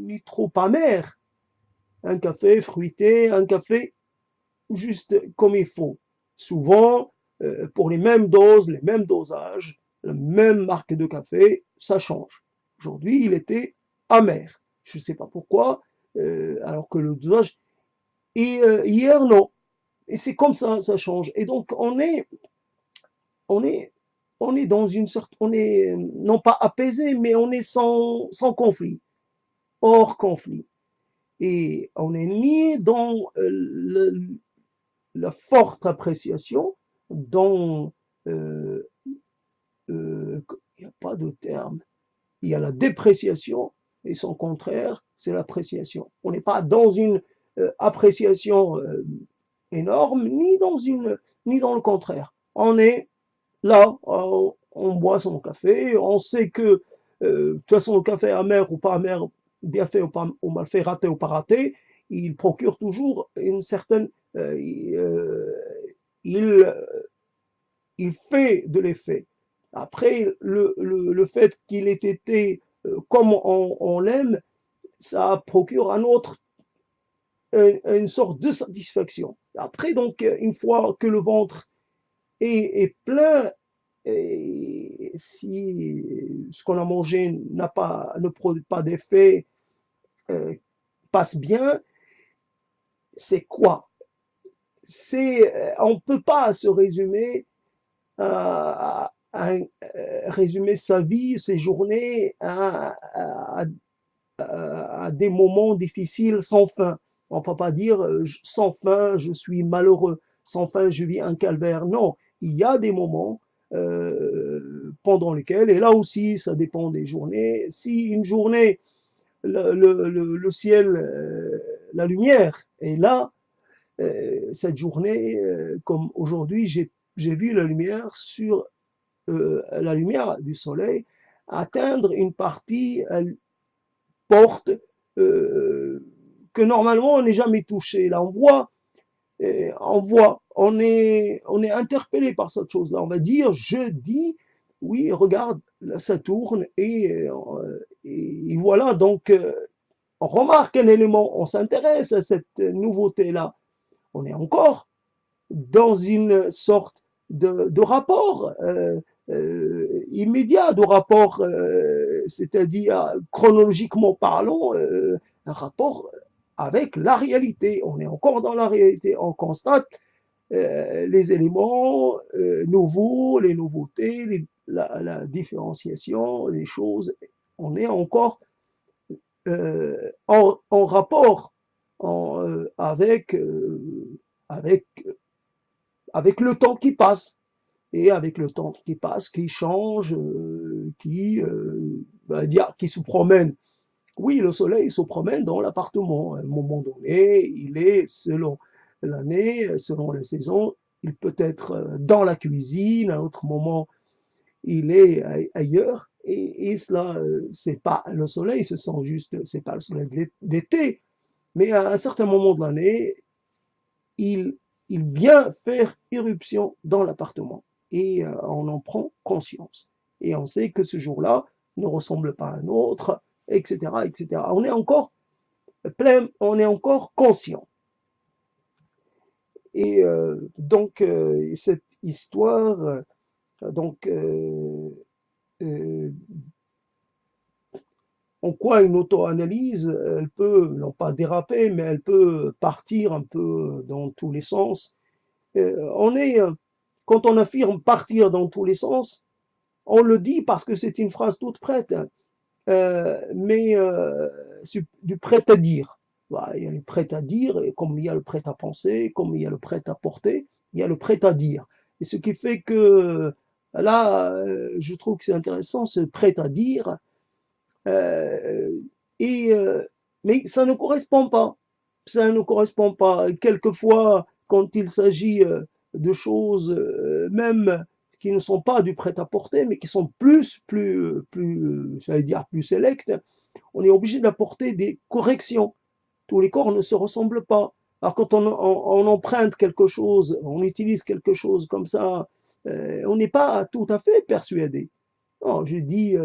ni trop amer. Un café fruité, un café juste comme il faut. Souvent, pour les mêmes doses, les mêmes dosages, la même marque de café, ça change. Aujourd'hui, il était amer. Je ne sais pas pourquoi, alors que le dosage, et hier, non. Et c'est comme ça change. Et donc, on est, on est dans une sorte, on est non pas apaisé, mais on est sans conflit, hors conflit. Et on est ni dans la forte appréciation, dans, euh, il n'y a pas de terme, il y a la dépréciation, et son contraire, c'est l'appréciation. On n'est pas dans une appréciation énorme, ni dans le contraire. On est là, on boit son café, on sait que de toute façon le café amer ou pas amer, bien fait ou mal fait, raté ou pas raté, il procure toujours une certaine, il, il fait de l'effet. Après, le fait qu'il ait été comme on l'aime, ça procure une sorte de satisfaction. Après, donc, une fois que le ventre est plein, et si ce qu'on a mangé ne produit pas d'effet, euh, passe bien, c'est quoi? On ne peut pas se résumer résumer sa vie, ses journées à des moments difficiles sans fin. On ne peut pas dire sans fin je suis malheureux, sans fin je vis un calvaire. Non, il y a des moments pendant lesquels, et là aussi ça dépend des journées, si une journée, le ciel, la lumière est là, cette journée, comme aujourd'hui, j'ai vu la lumière la lumière du soleil atteindre une partie, elle porte que normalement on n'est jamais touché. Là, on est interpellé par cette chose-là. On va dire, je dis, oui, regarde, ça tourne et voilà. Donc, on remarque un élément, on s'intéresse à cette nouveauté-là. On est encore dans une sorte de rapport immédiat, de rapport, c'est-à-dire chronologiquement parlant, un rapport avec la réalité. On est encore dans la réalité. On constate les éléments nouveaux, les nouveautés, la différenciation des choses. On est encore en rapport avec, avec le temps qui passe. Et avec le temps qui passe, qui change, qui se promène. Oui, le soleil se promène dans l'appartement. À un moment donné, il est, selon l'année, selon la saison, il peut être dans la cuisine, à un autre moment, il est ailleurs. Et cela, c'est pas le soleil, ce sont juste, c'est pas le soleil d'été, mais à un certain moment de l'année, il, il vient faire irruption dans l'appartement et on en prend conscience. Et on sait que ce jour-là ne ressemble pas à un autre, etc., etc. On est encore plein, on est encore conscient. Et donc cette histoire, donc euh, en quoi une auto-analyse, elle peut non pas déraper, mais elle peut partir un peu dans tous les sens. On est Quand on affirme partir dans tous les sens, on le dit parce que c'est une phrase toute prête, mais du prêt à dire. Voilà, il y a le prêt à dire, et comme il y a le prêt à penser, comme il y a le prêt à porter, il y a le prêt à dire. Et ce qui fait que là, je trouve que c'est intéressant, ce prêt à dire, euh, et, mais ça ne correspond pas. Ça ne correspond pas. Quelquefois, quand il s'agit de choses même qui ne sont pas du prêt-à-porter, mais qui sont j'allais dire, plus sélectes, on est obligé d'apporter des corrections. Tous les corps ne se ressemblent pas. Alors quand on emprunte quelque chose, on utilise quelque chose comme ça, on n'est pas tout à fait persuadé. Non, je dis,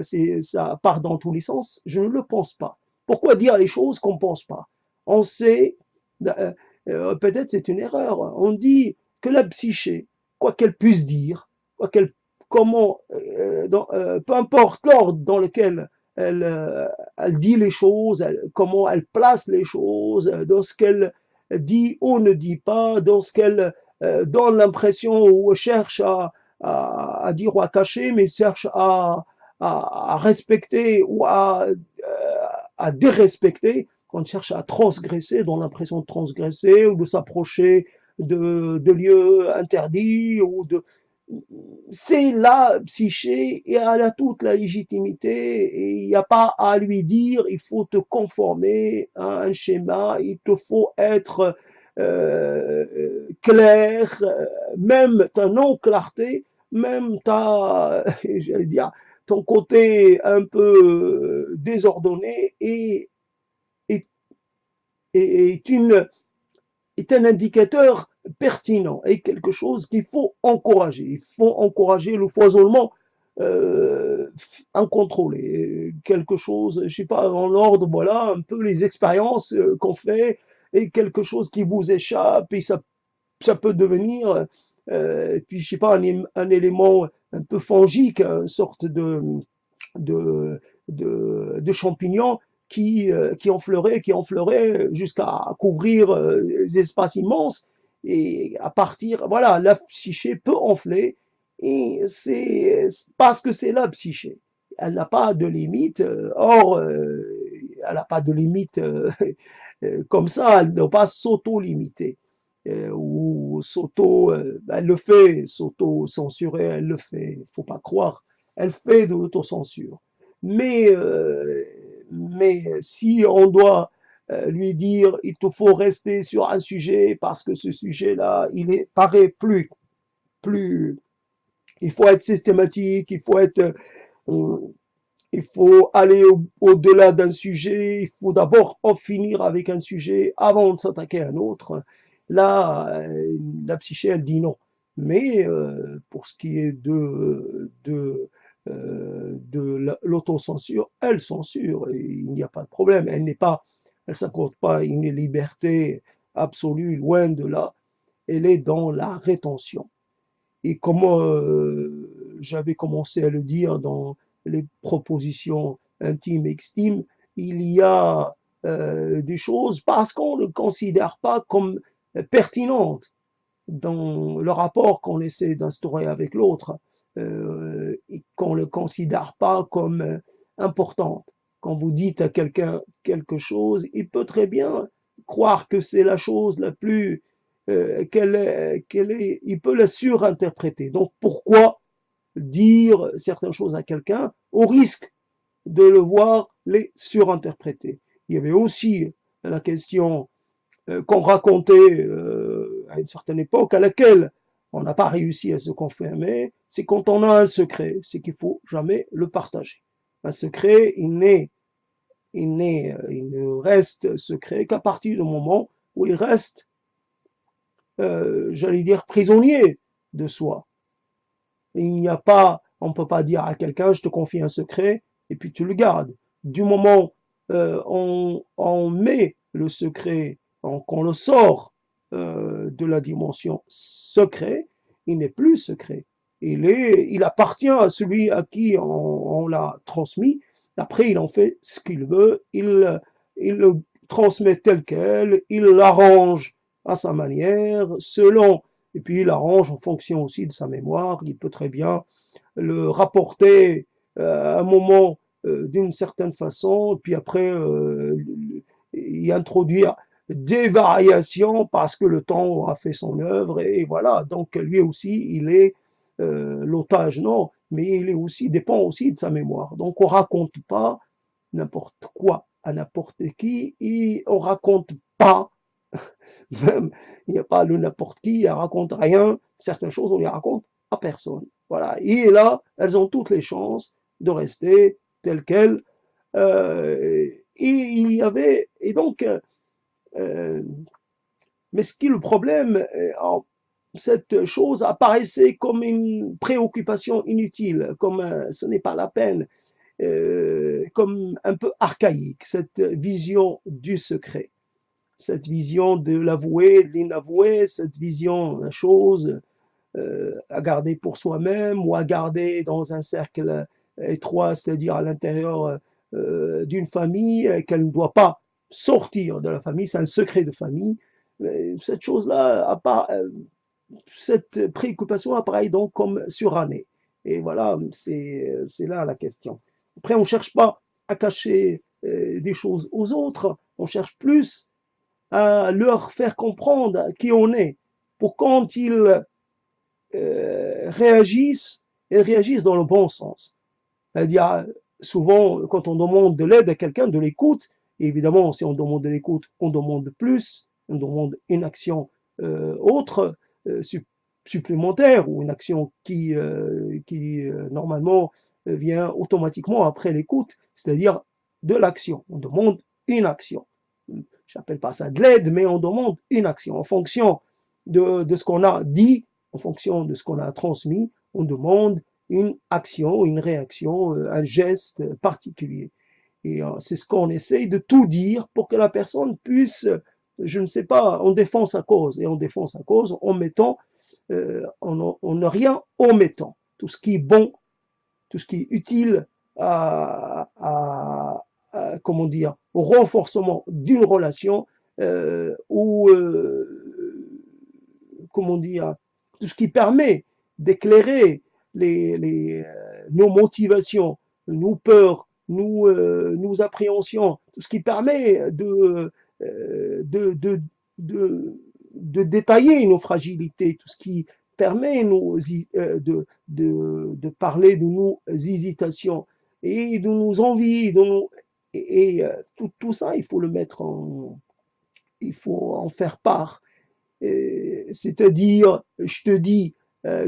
ça part dans tous les sens, je ne le pense pas. Pourquoi dire les choses qu'on ne pense pas? On sait, peut-être c'est une erreur, on dit que la psyché, quoi qu'elle puisse dire, quoi qu'elle, comment, peu importe l'ordre dans lequel elle dit les choses, comment elle place les choses, dans ce qu'elle dit ou ne dit pas, dans ce qu'elle donne l'impression ou cherche à dire ou à cacher, mais cherche à respecter ou à dérespecter, quand on cherche à transgresser, dans l'impression de transgresser ou de s'approcher de lieux interdits ou de, c'est la psyché et elle a toute la légitimité et il n'y a pas à lui dire il faut te conformer à un schéma, il te faut être clair, même ta non-clarté, même ta, j'allais dire, ton côté un peu désordonné est, est une est un indicateur pertinent et quelque chose qu'il faut encourager. Il faut encourager le foisonnement incontrôlé. Quelque chose, je sais pas, en ordre, voilà, un peu les expériences qu'on fait et quelque chose qui vous échappe et ça peut devenir, puis je sais pas, un élément un peu fongique, une sorte de, de champignons qui enfleuraient jusqu'à couvrir des espaces immenses. Et à partir, voilà, la psyché peut enfler. Et c'est parce que c'est la psyché. Elle n'a pas de limite. Or, elle n'a pas de limite comme ça. Elle ne doit pas s'auto-limiter. Ou s'auto, elle le fait, s'auto-censurer, elle le fait. Faut pas croire. Elle fait de l'autocensure. Mais, euh, mais si on doit lui dire il te faut rester sur un sujet parce que ce sujet-là, paraît plus, il faut être systématique, euh, il faut aller au-delà d'un sujet, il faut d'abord en finir avec un sujet avant de s'attaquer à un autre. Là, la psyché, elle dit non. Mais pour ce qui est de l'autocensure, elle censure, et il n'y a pas de problème. Elle s'accorde pas une liberté absolue, loin de là. Elle est dans la rétention. Et comme j'avais commencé à le dire dans les propositions intimes et extimes, il y a des choses parce qu'on ne le considère pas comme pertinentes dans le rapport qu'on essaie d'instaurer avec l'autre, et qu'on ne le considère pas comme important. Quand vous dites à quelqu'un quelque chose, il peut très bien croire que c'est la chose la plus il peut la surinterpréter. Donc pourquoi dire certaines choses à quelqu'un au risque de le voir les surinterpréter? Il y avait aussi la question qu'on racontait à une certaine époque, à laquelle on n'a pas réussi à se confirmer, c'est quand on a un secret, c'est qu'il faut jamais le partager. Un secret, il ne reste secret qu'à partir du moment où il reste, j'allais dire, prisonnier de soi. Il n'y a pas, on ne peut pas dire à quelqu'un, je te confie un secret, et puis tu le gardes. Du moment on met le secret, qu'on le sort de la dimension secret, il n'est plus secret. Il appartient à celui à qui on l'a transmis. Après, il en fait ce qu'il veut, il le transmet tel quel, il l'arrange à sa manière, selon et puis il arrange en fonction aussi de sa mémoire. Il peut très bien le rapporter à un moment d'une certaine façon, puis après y introduire des variations parce que le temps aura fait son œuvre et voilà. Donc lui aussi, il est l'otage, non, mais il est aussi dépend aussi de sa mémoire. Donc on raconte pas n'importe quoi à n'importe qui et on raconte pas même, il n'y a pas le n'importe qui, elle raconte rien. Certaines choses, on les raconte à personne. Voilà. Et là, elles ont toutes les chances de rester telles quelles. Et il y avait, et donc, euh, mais ce qui est le problème, cette chose apparaissait comme une préoccupation inutile, comme ce n'est pas la peine. comme un peu archaïque, cette vision du secret, cette vision de l'avoué, de l'inavoué, cette vision de la chose à garder pour soi-même ou à garder dans un cercle étroit, c'est-à-dire à l'intérieur d'une famille qu'elle ne doit pas sortir de la famille, c'est un secret de famille. Cette chose-là, cette préoccupation apparaît donc comme surannée. Et voilà, c'est là la question. Après, on ne cherche pas à cacher des choses aux autres, on cherche plus à leur faire comprendre qui on est, pour quand ils réagissent, et réagissent dans le bon sens. C'est-à-dire, souvent, quand on demande de l'aide à quelqu'un, de l'écoute, évidemment, si on demande de l'écoute, on demande plus, on demande une action autre, supplémentaire, ou une action qui normalement vient automatiquement après l'écoute, c'est-à-dire de l'action. On demande une action. J'appelle pas ça de l'aide, mais on demande une action. En fonction de ce qu'on a dit, en fonction de ce qu'on a transmis, on demande une action, une réaction, un geste particulier. Et c'est ce qu'on essaye de tout dire pour que la personne puisse, je ne sais pas, on défend sa cause. Et on défend sa cause en mettant, en ne rien omettant. Tout ce qui est bon, tout ce qui est utile comment dire, au renforcement d'une relation ou comment dire, tout ce qui permet d'éclairer nos motivations, nos peurs, nos appréhensions, tout ce qui permet de détailler nos fragilités, tout ce qui permet de parler de nos hésitations et de nos envies, tout ça, il faut le mettre il faut en faire part. C'est-à-dire, je te dis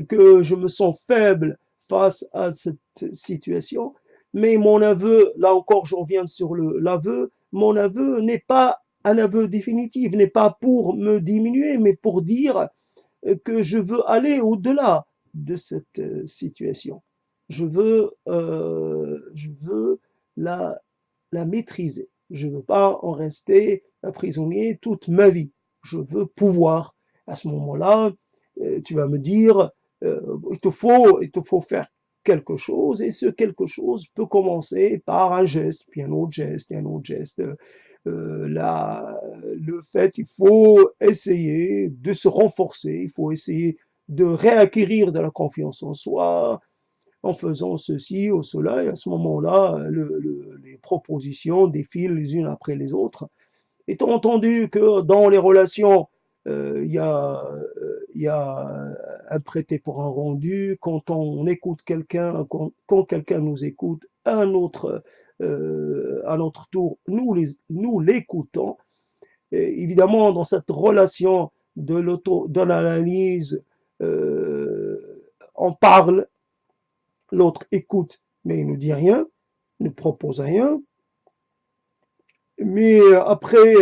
que je me sens faible face à cette situation, mais mon aveu, là encore, je reviens sur l'aveu, mon aveu n'est pas un aveu définitif, n'est pas pour me diminuer, mais pour dire que je veux aller au-delà de cette situation. Je veux la, la maîtriser. Je ne veux pas en rester prisonnier toute ma vie. Je veux pouvoir. À ce moment-là, tu vas me dire, il te faut faire quelque chose, et ce quelque chose peut commencer par un geste, puis un autre geste, et un autre geste. Là, le fait, il faut essayer de se renforcer, il faut essayer de réacquérir de la confiance en soi en faisant ceci ou cela, et à ce moment-là, les propositions défilent les unes après les autres. Étant entendu que dans les relations, il y a un prêté pour un rendu, quand on écoute quelqu'un, quand quelqu'un nous écoute, à notre tour, nous l'écoutons. Évidemment, dans cette relation de l'analyse, on parle, l'autre écoute, mais il ne dit rien, ne propose rien. Mais après,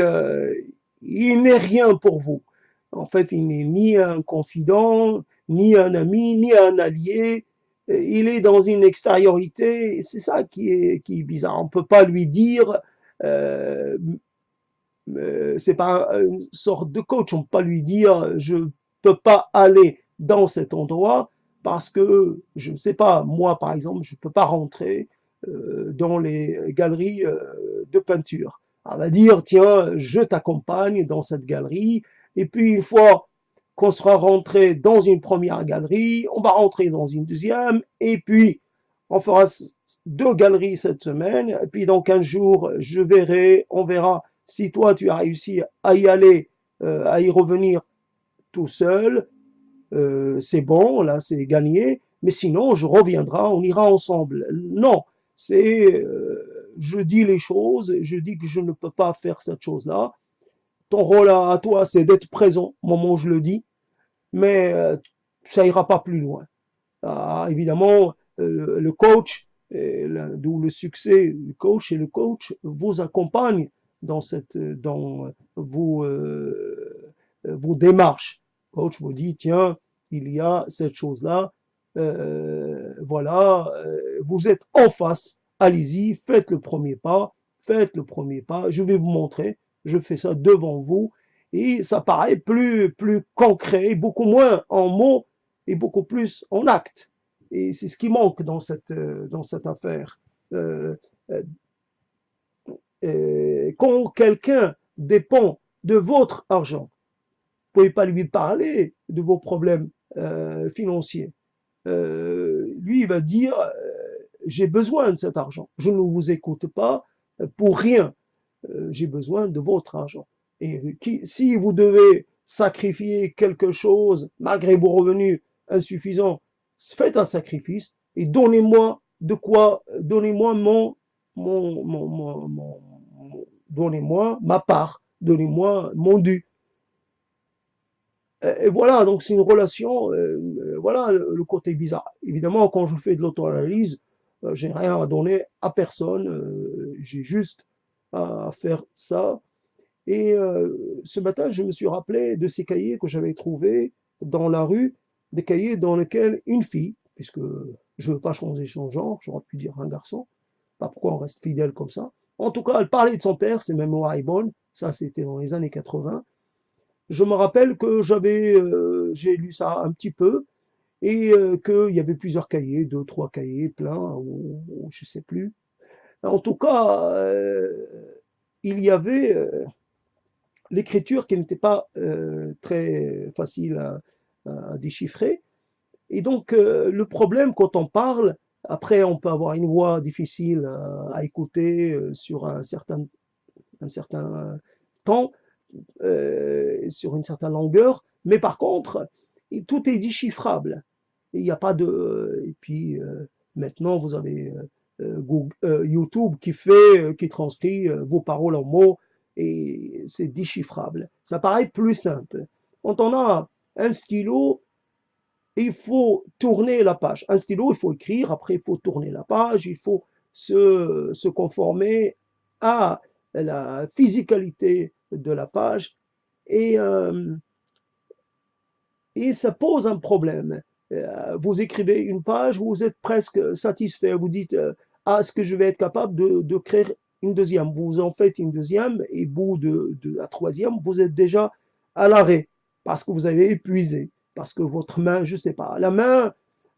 il n'est rien pour vous. En fait, il n'est ni un confident, ni un ami, ni un allié. Il est dans une extériorité. C'est ça qui est bizarre. On ne peut pas lui dire, euh, c'est pas une sorte de coach. On ne peut pas lui dire, je ne peux pas aller dans cet endroit parce que, je ne sais pas, moi par exemple, je ne peux pas rentrer dans les galeries de peinture. On va dire, tiens, je t'accompagne dans cette galerie, et puis une fois qu'on sera rentré dans une première galerie, on va rentrer dans une deuxième, et puis on fera 2 galeries cette semaine, et puis dans 15 jours, on verra si toi tu as réussi à y aller, à y revenir tout seul, c'est bon, là c'est gagné, mais sinon je reviendrai, on ira ensemble. Non, je dis les choses, je dis que je ne peux pas faire cette chose-là. Ton rôle à toi, c'est d'être présent au moment où je le dis, mais ça ira pas plus loin. Ah, évidemment, le coach, d'où le succès du coach, et le coach vous accompagne dans vos démarches. Le coach vous dit, tiens, il y a cette chose-là, voilà, vous êtes en face allez-y, faites le premier pas, faites le premier pas, je vais vous montrer, je fais ça devant vous, et ça paraît plus concret, beaucoup moins en mots et beaucoup plus en actes. Et c'est ce qui manque dans cette affaire. Euh, euh, quand quelqu'un dépend de votre argent, vous ne pouvez pas lui parler de vos problèmes financiers. Lui, il va dire, j'ai besoin de cet argent. Je ne vous écoute pas pour rien. J'ai besoin de votre argent. Et si vous devez sacrifier quelque chose malgré vos revenus insuffisants, faites un sacrifice et donnez-moi de quoi, donnez-moi donnez-moi ma part, donnez-moi mon dû. Et voilà, donc c'est une relation, voilà le côté bizarre. Évidemment, quand je fais de l'auto-analyse, j'ai rien à donner à personne, j'ai juste à faire ça. Et ce matin, je me suis rappelé de ces cahiers que j'avais trouvés dans la rue, des cahiers dans lesquels une fille, puisque je ne veux pas changer son genre, j'aurais pu dire un garçon, pas pourquoi on reste fidèle comme ça. En tout cas, elle parlait de son père, ses mémoires est bonne, ça c'était dans les années 80. Je me rappelle que j'ai lu ça un petit peu et qu'il y avait plusieurs cahiers, deux, trois cahiers, plein, ou je sais plus. En tout cas, il y avait l'écriture qui n'était pas très facile à déchiffrer. Et donc, le problème quand on parle, après on peut avoir une voix difficile à écouter sur un certain temps, sur une certaine longueur, mais par contre, tout est déchiffrable. Il n'y a pas de. Et puis maintenant, vous avez Google, YouTube qui transcrit vos paroles en mots et c'est déchiffrable. Ça paraît plus simple. Quand on a un stylo, il faut tourner la page. Un stylo, il faut écrire, après il faut tourner la page, il faut se conformer à la physicalité de la page et, euh, et ça pose un problème. Vous écrivez une page, vous êtes presque satisfait, vous dites ah, est-ce que je vais être capable de créer une deuxième? Vous en faites une deuxième et au bout de la troisième, vous êtes déjà à l'arrêt parce que vous avez épuisé, parce que votre main, je ne sais pas, la main,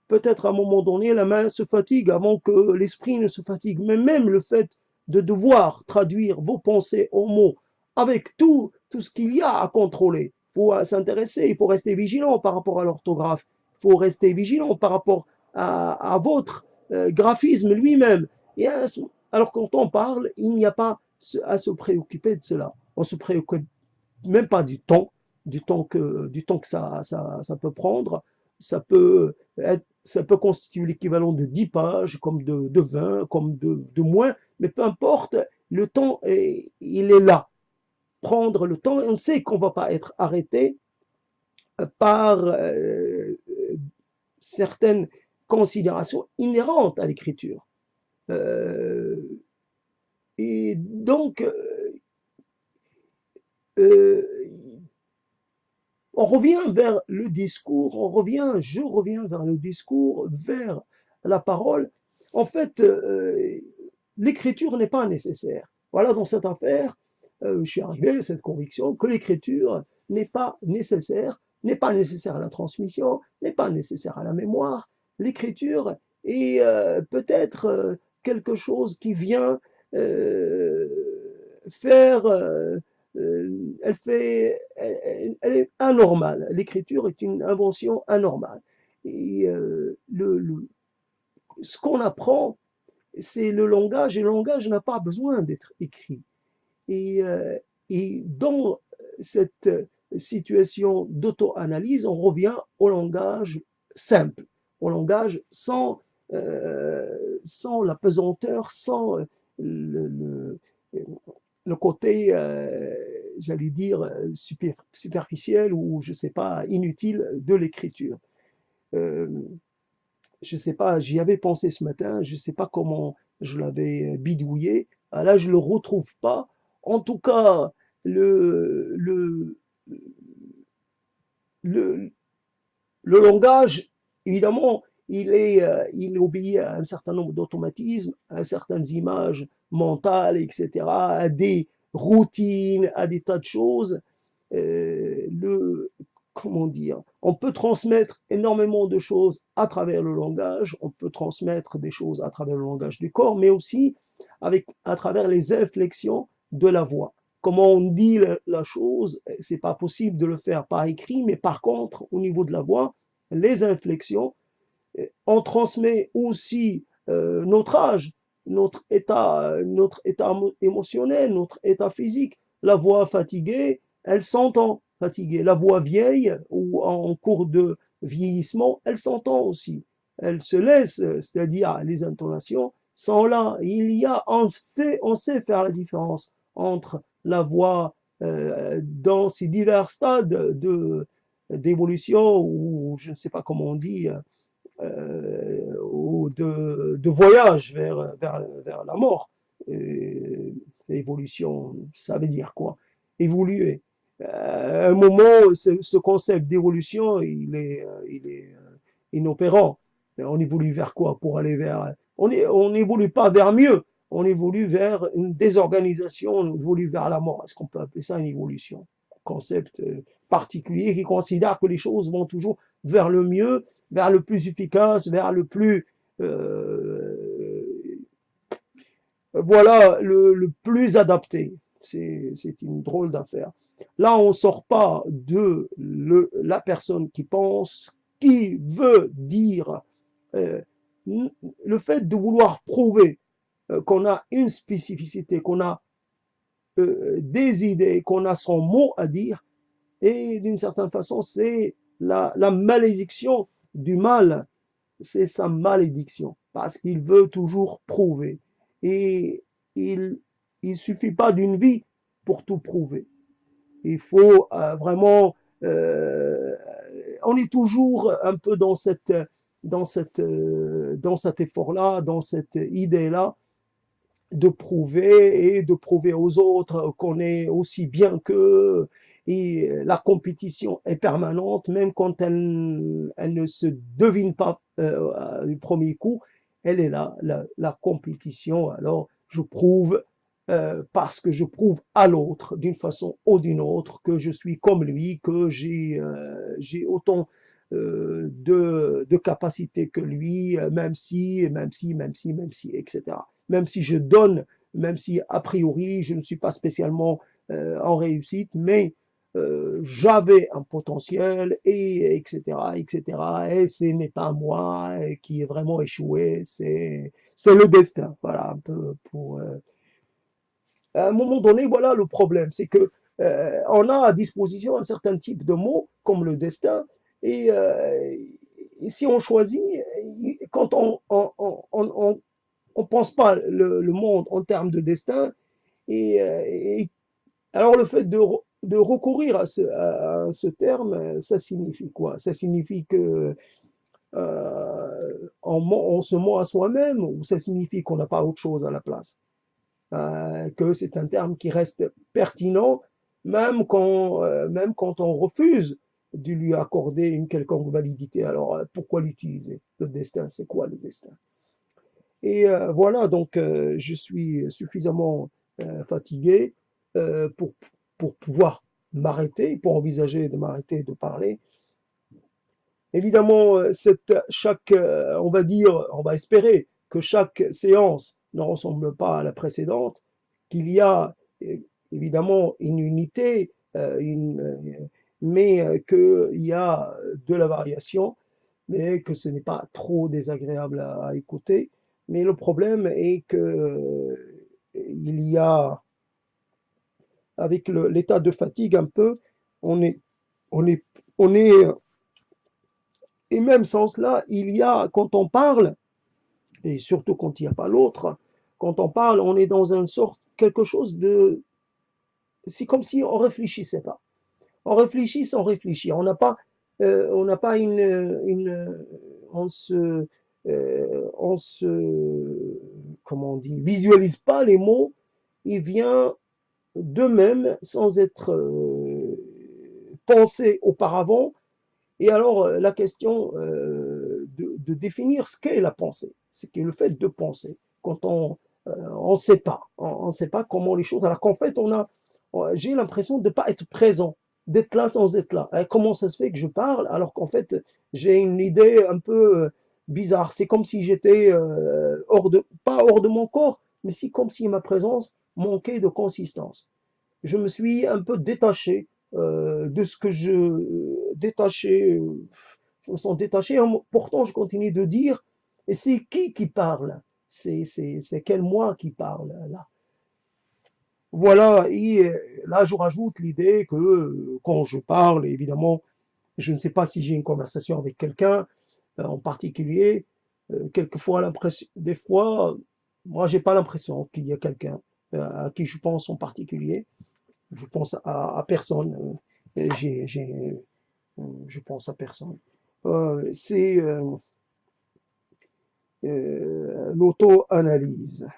peut-être à un moment donné, la main se fatigue avant que l'esprit ne se fatigue. Mais même le fait de devoir traduire vos pensées en mots avec tout ce qu'il y a à contrôler, il faut s'intéresser, il faut rester vigilant par rapport à l'orthographe, il faut rester vigilant par rapport à votre graphisme lui-même. Et alors quand on parle, il n'y a pas à se préoccuper de cela. On se préoccupe même pas du temps que ça peut prendre. Ça peut constituer l'équivalent de 10 pages, comme de 20, comme de moins, mais peu importe, le temps, il est là. Prendre le temps, on sait qu'on ne va pas être arrêté par certaines considérations inhérentes à l'écriture. Euh, et donc, euh, on revient vers le discours, je reviens vers le discours, vers la parole. En fait, l'écriture n'est pas nécessaire. Voilà, dans cette affaire, je suis arrivé à cette conviction que l'écriture n'est pas nécessaire à la transmission, n'est pas nécessaire à la mémoire. L'écriture est peut-être quelque chose qui vient euh, faire elle est anormale. L'écriture est une invention anormale. Et ce qu'on apprend, c'est le langage, et le langage n'a pas besoin d'être écrit. Et, euh, et dans cette situation d'auto-analyse, on revient au langage simple, au langage sans la pesanteur, sans le, le côté, j'allais dire, superficiel ou, je ne sais pas, inutile de l'écriture. Euh, je ne sais pas, j'y avais pensé ce matin, je ne sais pas comment je l'avais bidouillé. Ah, là, je ne le retrouve pas. En tout cas, le, le, le, le langage, évidemment, il obéit à un certain nombre d'automatismes, à certaines images mentales, etc., à des routines, à des tas de choses. Le, comment dire, on peut transmettre énormément de choses à travers le langage, on peut transmettre des choses à travers le langage du corps, mais aussi à travers les inflexions de la voix. Comment on dit la chose, c'est pas possible de le faire par écrit, mais par contre, au niveau de la voix, les inflexions, on transmet aussi notre âge, notre état émotionnel, notre état physique. La voix fatiguée, elle s'entend fatiguée. La voix vieille ou en cours de vieillissement, elle s'entend aussi. Elle se laisse, c'est-à-dire les intonations sont là. On sait faire la différence entre la voix dans ces divers stades d'évolution, ou je ne sais pas comment on dit, ou de voyage vers la mort. L'évolution, ça veut dire quoi? Évoluer. À un moment, ce concept d'évolution, il est inopérant. On évolue vers quoi? Pour aller vers... On n'évolue pas vers mieux, on évolue vers une désorganisation, on évolue vers la mort. Est-ce qu'on peut appeler ça une évolution? Concept particulier qui considère que les choses vont toujours vers le mieux, vers le plus efficace, vers le plus voilà le plus adapté. C'est une drôle d'affaire. Là, on ne sort pas de la personne qui pense, qui veut dire euh, le fait de vouloir prouver qu'on a une spécificité, qu'on a des idées, qu'on a son mot à dire, et d'une certaine façon, c'est la malédiction du mal, c'est sa malédiction, parce qu'il veut toujours prouver. Et il ne suffit pas d'une vie pour tout prouver. Il faut vraiment... euh, on est toujours un peu dans cet effort-là, dans cette idée-là, de prouver et de prouver aux autres qu'on est aussi bien qu'eux. Et la compétition est permanente, même quand elle ne se devine pas du premier coup, elle est là, la compétition. Alors, je prouve parce que je prouve à l'autre, d'une façon ou d'une autre, que je suis comme lui, que j'ai autant de capacités que lui, même si, etc. Même si je donne, même si a priori je ne suis pas spécialement en réussite, mais j'avais un potentiel, et etc., etc. Et ce n'est pas moi qui est vraiment échoué, c'est le destin. Voilà, un peu pour... à un moment donné, voilà le problème, c'est que on a à disposition un certain type de mots, comme le destin, et, si on choisit, quand on pense pas le monde en termes de destin, et alors le fait de recourir à ce terme, ça signifie quoi? Ça signifie que on se ment à soi-même, ou ça signifie qu'on n'a pas autre chose à la place? Que c'est un terme qui reste pertinent, même quand on refuse de lui accorder une quelconque validité. Alors pourquoi l'utiliser? Le destin, c'est quoi le destin? Et voilà, donc je suis suffisamment fatigué pour, pouvoir m'arrêter, pour envisager de m'arrêter de parler. Évidemment, on va dire, on va espérer que chaque séance ne ressemble pas à la précédente, qu'il y a évidemment une unité, mais qu'il y a de la variation, mais que ce n'est pas trop désagréable à écouter. Mais le problème est que il y a, avec l'état de fatigue un peu, on est, on est, on est, et même sans cela, il y a, quand on parle, et surtout quand il n'y a pas l'autre, quand on parle, on est dans une sorte, quelque chose de, c'est comme si on réfléchissait pas. On réfléchit sans réfléchir. On n'a pas on se, comment on dit, visualise pas les mots. Il vient d'eux-mêmes sans être pensé auparavant. Et alors, la question de définir ce qu'est la pensée, ce qu'est le fait de penser. Quand on sait pas, on sait pas comment les choses. Alors qu'en fait, j'ai l'impression de ne pas être présent, d'être là sans être là. Et comment ça se fait que je parle alors qu'en fait, j'ai une idée un peu bizarre. C'est comme si j'étais pas hors de mon corps, mais si comme si ma présence manquait de consistance. Je me suis un peu détaché de ce que détaché, je me sens détaché. Pourtant, je continue de dire, et c'est qui parle? C'est quel moi qui parle là? Voilà, et là, je rajoute l'idée que quand je parle, évidemment, je ne sais pas si j'ai une conversation avec quelqu'un en particulier. Quelquefois, des fois, moi, j'ai pas l'impression qu'il y a quelqu'un à qui je pense en particulier. Je pense à personne. Je pense à personne. C'est l'auto-analyse.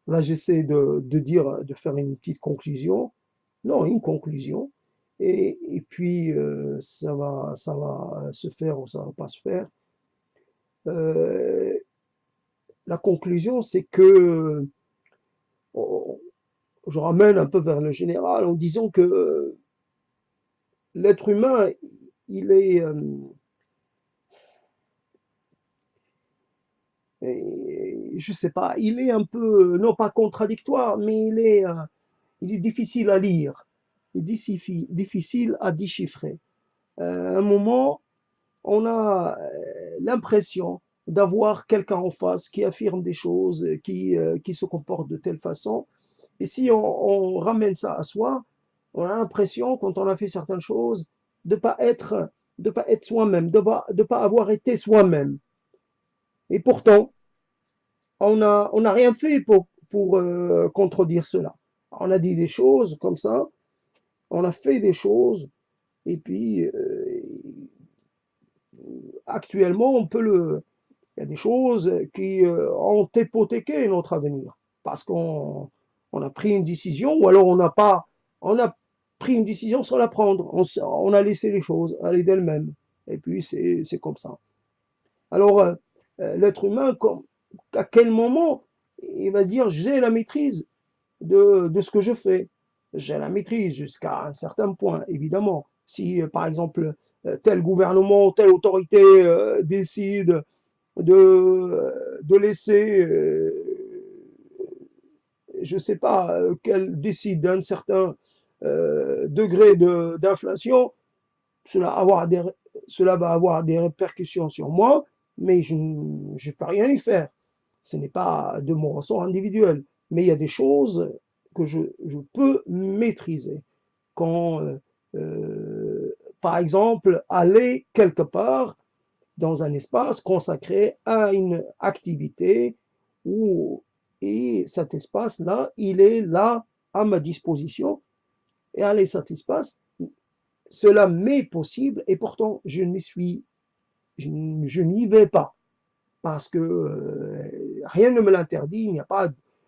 Là, j'essaie de dire, de faire une petite conclusion. Non, une conclusion. Et puis, ça va se faire ou ça va pas se faire. Euh, la conclusion, c'est que je ramène un peu vers le général en disant que l'être humain, il est, je sais pas, il est un peu, non pas contradictoire, mais il est difficile à lire, il est difficile à déchiffrer. À un moment, on a l'impression d'avoir quelqu'un en face qui affirme des choses, qui se comporte de telle façon. Et si on ramène ça à soi, on a l'impression, quand on a fait certaines choses, de pas être, de pas être soi-même, de pas avoir été soi-même. Et pourtant, on a rien fait pour contredire cela. On a dit des choses comme ça, on a fait des choses, et puis actuellement, il y a des choses qui ont hypothéqué notre avenir parce qu'on a pris une décision ou alors on a pris une décision sans la prendre. On a laissé les choses aller d'elles-mêmes. Et puis c'est comme ça. Alors l'être humain, à quel moment il va dire j'ai la maîtrise de ce que je fais. J'ai la maîtrise jusqu'à un certain point, évidemment. Si, par exemple, tel gouvernement, telle autorité décide de laisser, je ne sais pas, qu'elle décide d'un certain degré d'inflation, cela, cela va avoir des répercussions sur moi, mais je ne peux rien y faire. Ce n'est pas de mon ressort individuel, mais il y a des choses que je peux maîtriser. Quand, par exemple, aller quelque part dans un espace consacré à une activité où, et cet espace-là, il est là à ma disposition. Et aller cet espace, cela m'est possible et pourtant je n'y vais pas parce que rien ne me l'interdit, il n'y a pas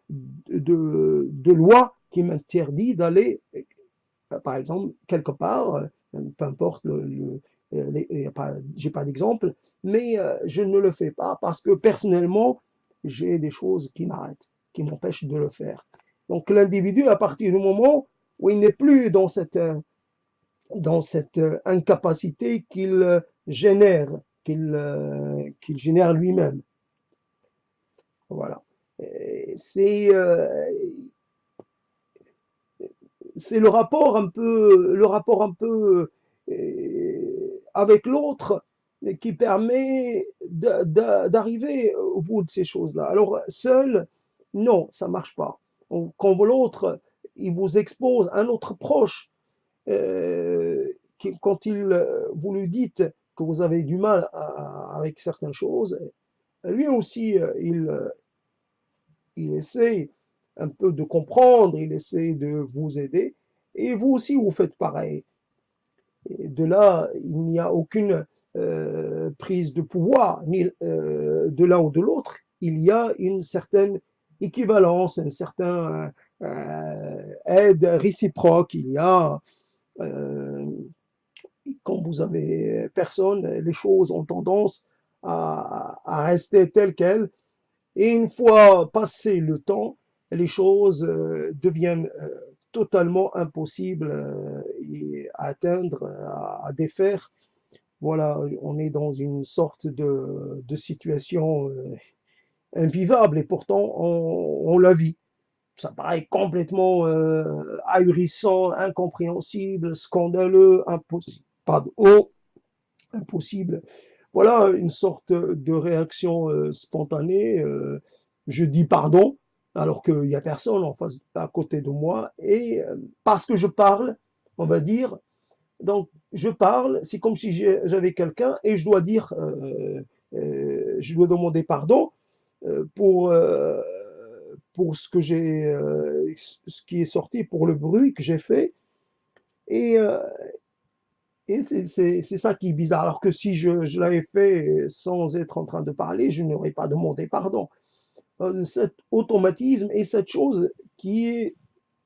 de loi qui m'interdit d'aller, par exemple, quelque part, peu importe j'ai pas d'exemple, mais je ne le fais pas parce que personnellement, j'ai des choses qui m'arrêtent, qui m'empêchent de le faire. Donc l'individu, à partir du moment où il n'est plus dans cette incapacité génère, qu'il génère lui-même. Voilà. C'est le rapport un peu avec l'autre qui permet d'arriver au bout de ces choses-là. Alors, seul, non, ça marche pas. Quand l'autre, il vous expose un autre proche, quand vous lui dites que vous avez du mal avec certaines choses, lui aussi, il essaie un peu de comprendre, il essaie de vous aider, et vous aussi, vous faites pareil. Et de là, il n'y a aucune prise de pouvoir, ni de l'un ou de l'autre, il y a une certaine équivalence, une certaine aide réciproque, il y a quand vous avez personne, les choses ont tendance à rester telles quelles. Et une fois passé le temps, les choses deviennent totalement impossibles à atteindre, à défaire. Voilà, on est dans une sorte de situation invivable et pourtant on la vit. Ça paraît complètement ahurissant, incompréhensible, scandaleux, impossible. Pardon, impossible. Voilà une sorte de réaction spontanée. Je dis pardon alors qu'il n'y a personne en face, à côté de moi. Et parce que je parle, on va dire, donc je parle, c'est comme si j'avais quelqu'un et je dois dire, je dois demander pardon euh, pour, euh, pour ce que ce qui est sorti, pour le bruit que j'ai fait. Et, euh, et c'est ça qui est bizarre. Alors que si je l'avais fait sans être en train de parler, je n'aurais pas demandé pardon. Cet automatisme est cette chose qui est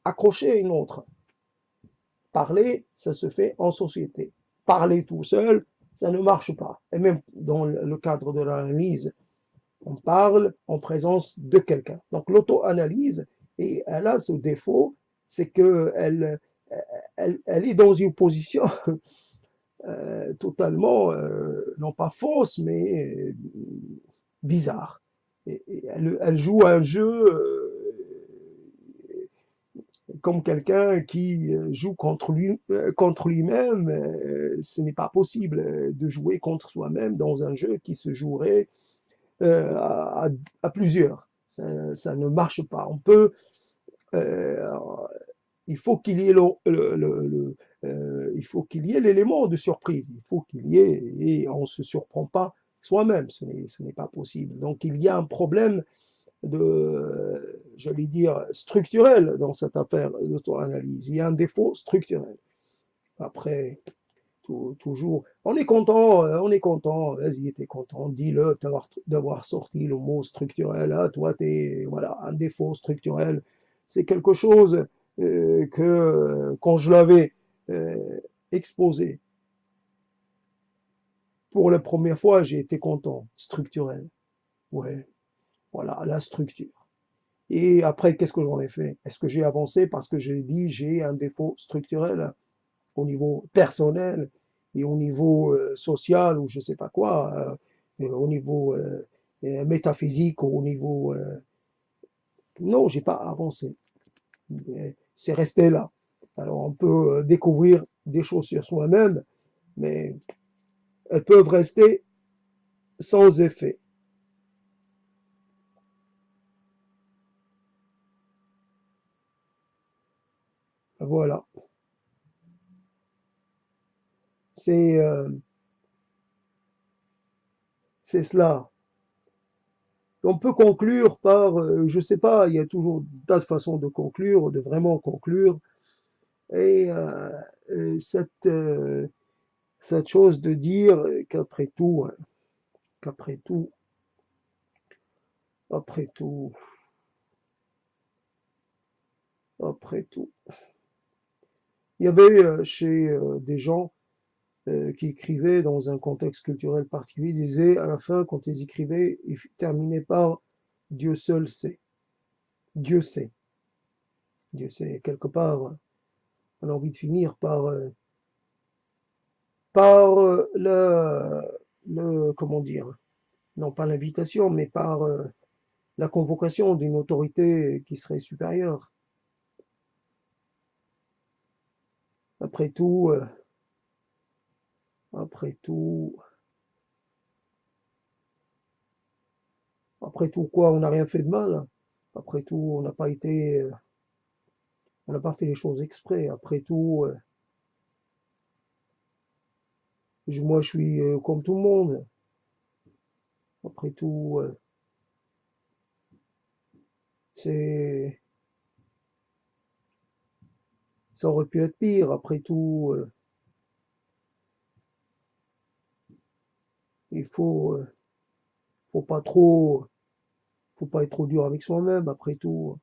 accrochée à une autre. Parler, ça se fait en société. Parler tout seul, ça ne marche pas. Et même dans le cadre de l'analyse, on parle en présence de quelqu'un. Donc l'auto-analyse, et elle a ce défaut, c'est qu'elle elle est dans une position totalement, non pas fausse, mais bizarre. Et elle joue un jeu comme quelqu'un qui joue contre lui-même. Ce n'est pas possible de jouer contre soi-même dans un jeu qui se jouerait à plusieurs. Ça ne marche pas. On peut, euh, il faut qu'il y ait il faut qu'il y ait l'élément de surprise. Il faut qu'il y ait, et on ne se surprend pas soi-même. Ce n'est pas possible. Donc il y a un problème j'allais dire, structurel dans cette affaire d'auto-analyse. Il y a un défaut structurel. Après, toujours, on est content, vas-y, t'es content, dis-le, d'avoir sorti le mot structurel, ah, toi, t'es, voilà, un défaut structurel. C'est quelque chose quand je l'avais euh, exposé pour la première fois, j'ai été content, structurel. Ouais, voilà, la structure. Et après, qu'est-ce que j'en ai fait? Est-ce que j'ai avancé parce que j'ai dit j'ai un défaut structurel au niveau personnel et au niveau social ou je sais pas quoi, au niveau métaphysique ou au niveau... non, j'ai pas avancé. C'est resté là. Alors on peut découvrir des choses sur soi-même, mais elles peuvent rester sans effet. Voilà. C'est c'est cela. On peut conclure par, je sais pas, il y a toujours tas de façons de conclure, de vraiment conclure. Et cette, cette chose de dire qu'après tout, après tout, après tout. Il y avait chez des gens qui écrivaient dans un contexte culturel particulier, ils disaient à la fin, quand ils écrivaient, ils terminaient par Dieu seul sait. Dieu sait. Dieu sait. Quelque part, on a envie de finir par comment dire, non pas l'invitation, mais par la convocation d'une autorité qui serait supérieure. Après tout, après tout, après tout quoi, on n'a rien fait de mal. Après tout, on n'a pas fait les choses exprès. Après tout, moi je suis comme tout le monde. Après tout, c'est, ça aurait pu être pire. Après tout, il faut pas trop, faut pas être trop dur avec soi-même. Après tout.